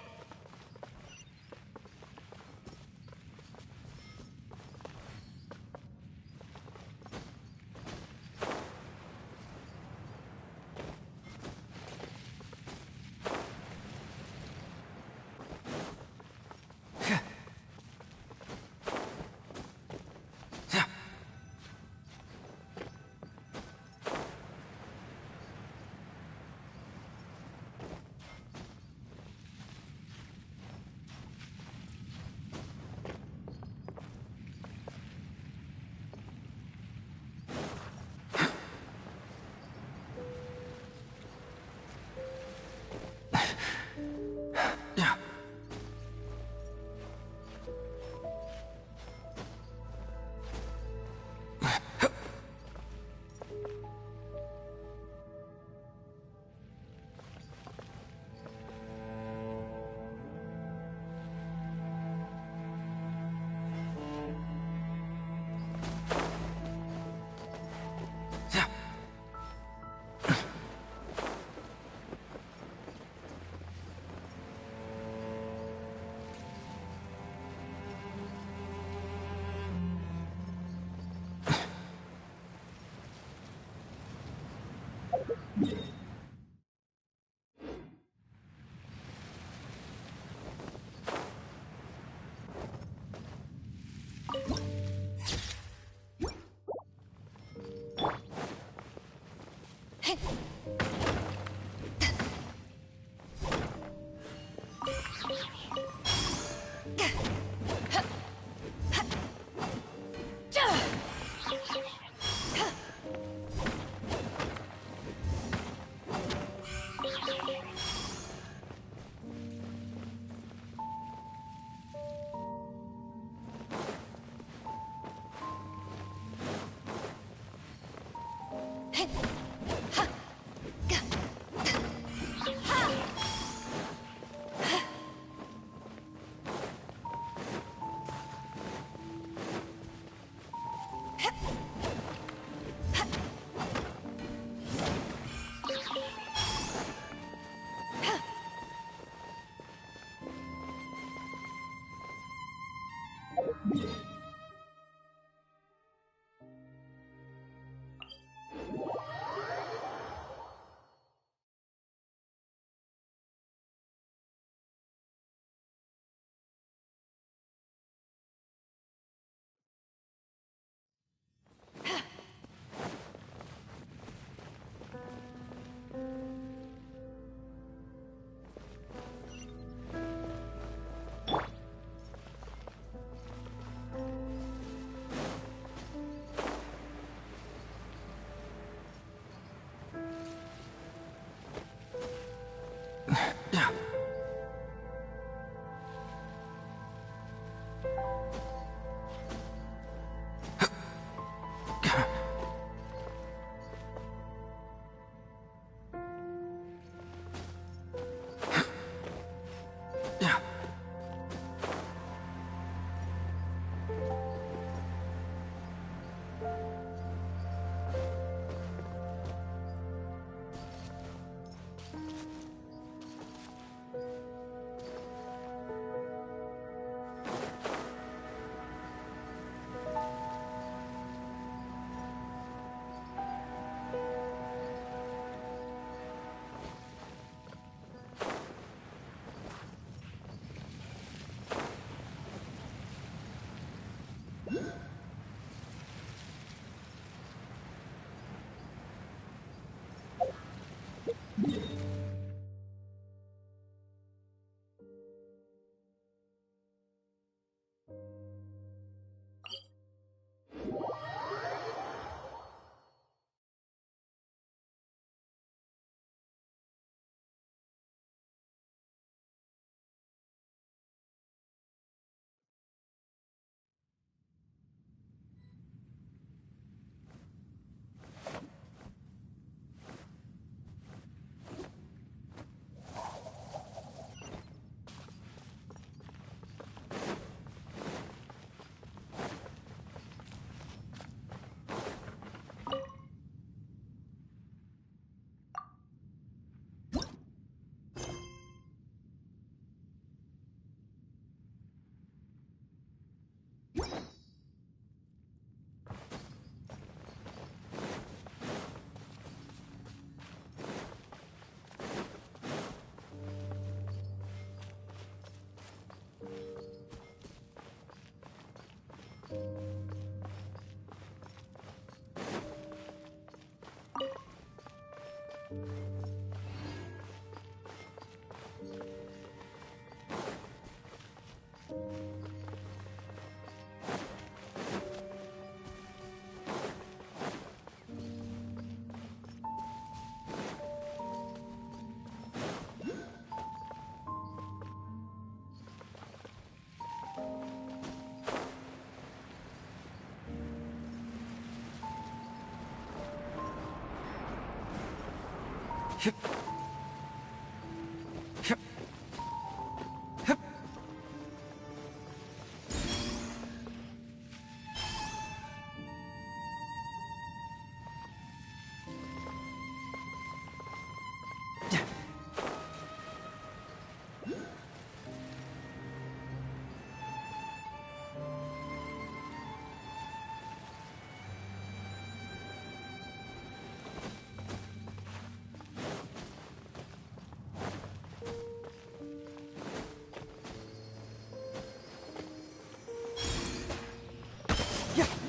Yeah,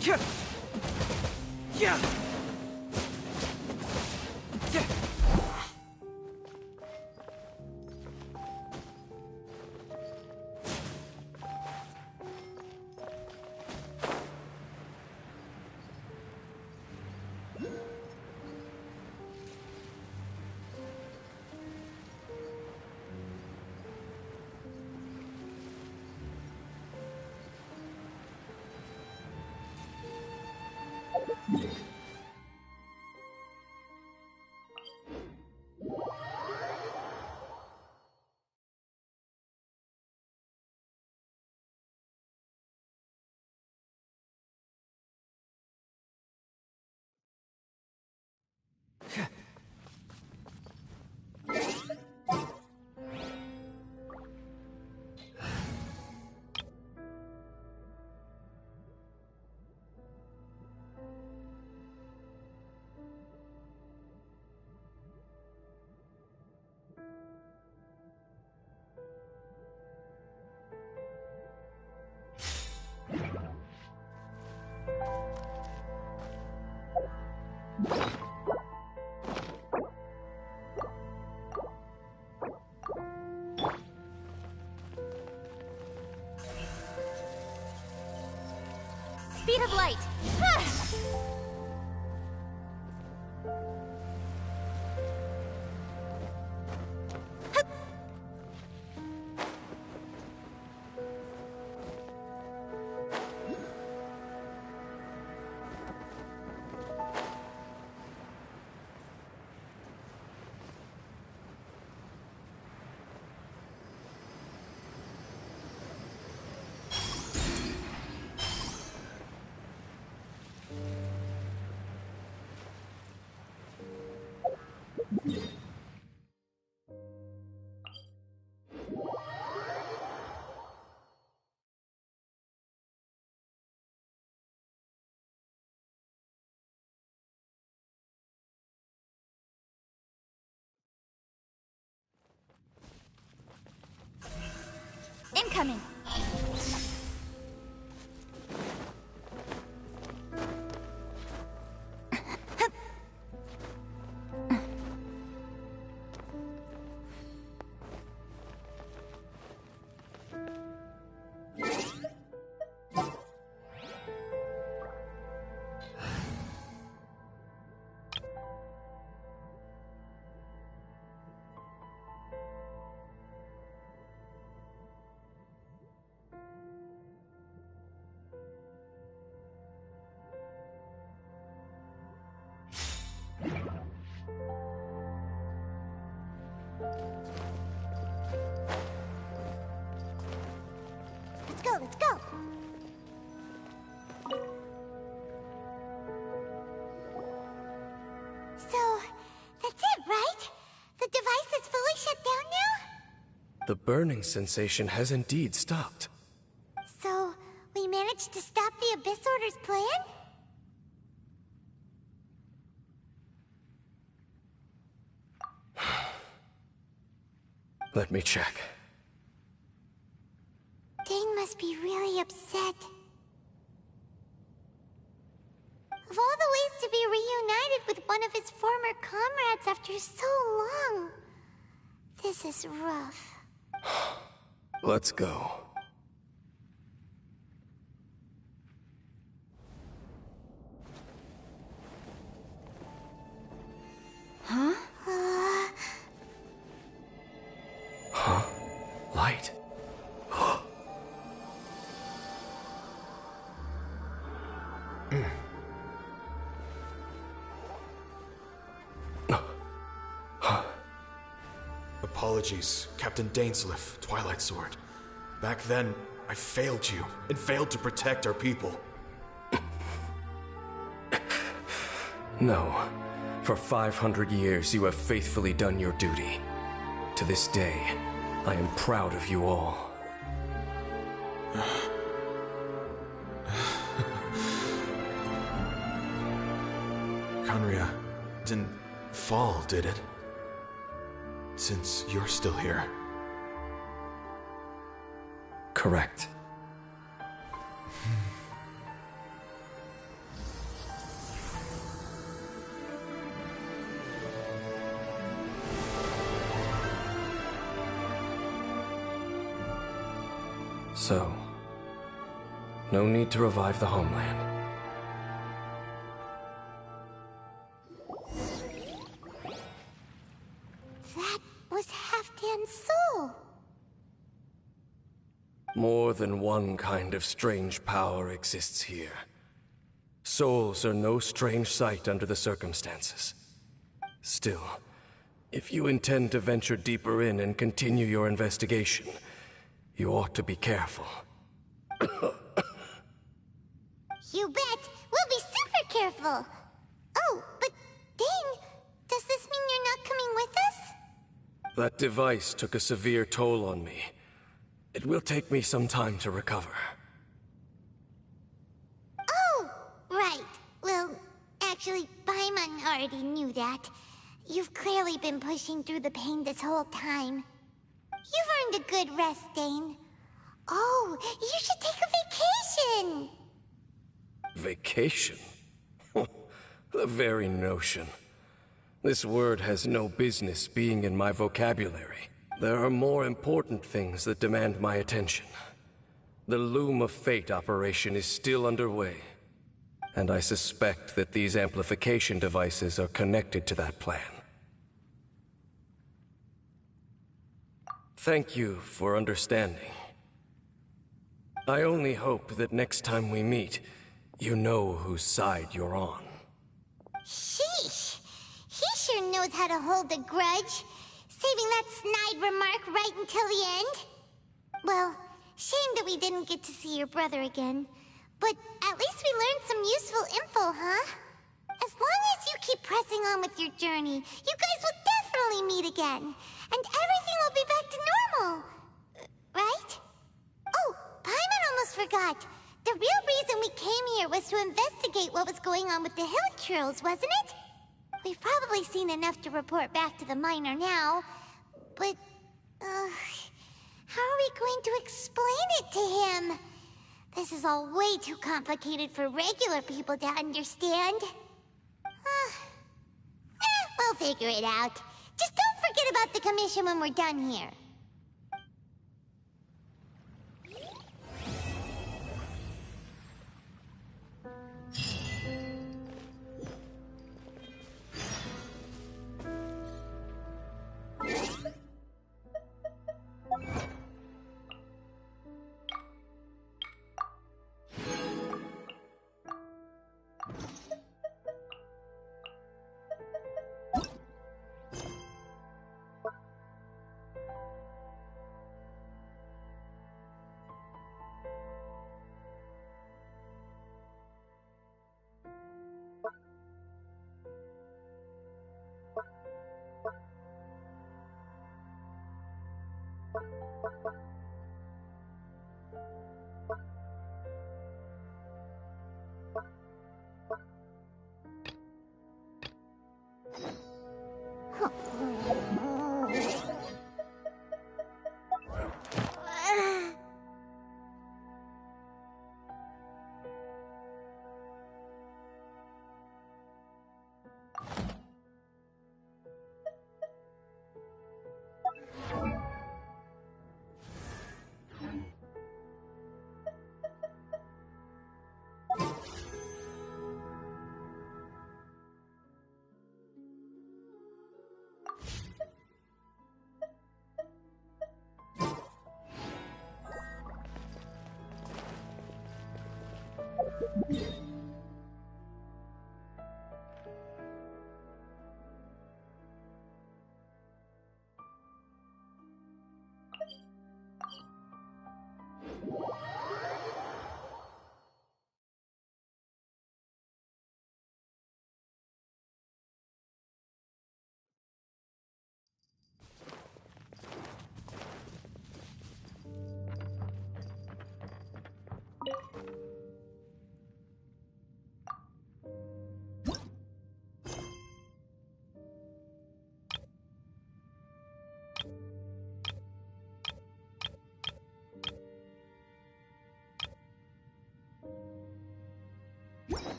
yeah, yeah. Yeah. Speed of light. Incoming. Let's go, let's go! So, that's it, right? The device is fully shut down now? The burning sensation has indeed stopped. So, we managed to stop the Abyss Order's plan? Let me check. Dane must be really upset. Of all the ways to be reunited with one of his former comrades after so long, this is rough. Let's go. Huh? Huh? Light. Huh? Apologies, Captain Dainsleif, Twilight Sword. Back then, I failed you, and failed to protect our people. No. For 500 years, you have faithfully done your duty. To this day, I am proud of you all. Conria didn't fall, did it? Since you're still here. Correct. So, no need to revive the homeland. That was Halfdan's soul. More than one kind of strange power exists here. Souls are no strange sight under the circumstances. Still, if you intend to venture deeper in and continue your investigation, you ought to be careful. You bet. We'll be super careful. Oh, but Dane, does this mean you're not coming with us? That device took a severe toll on me. It will take me some time to recover. Oh, right. Well, actually, Paimon already knew that. You've clearly been pushing through the pain this whole time. You've earned a good rest, Dane. Oh, you should take a vacation! Vacation? The very notion. This word has no business being in my vocabulary. There are more important things that demand my attention. The Loom of Fate operation is still underway, and I suspect that these amplification devices are connected to that plan. Thank you for understanding. I only hope that next time we meet, you know whose side you're on. Sheesh. He sure knows how to hold a grudge. Saving that snide remark right until the end. Well, shame that we didn't get to see your brother again. But at least we learned some useful info, huh? As long as you keep pressing on with your journey, you guys will definitely meet again. And everything will be back to normal. Right? Oh, Paimon almost forgot. The real reason we came here was to investigate what was going on with the hill trolls, wasn't it? We've probably seen enough to report back to the miner now. But, how are we going to explain it to him? This is all way too complicated for regular people to understand. We'll figure it out. Just don't forget about the commission when we're done here.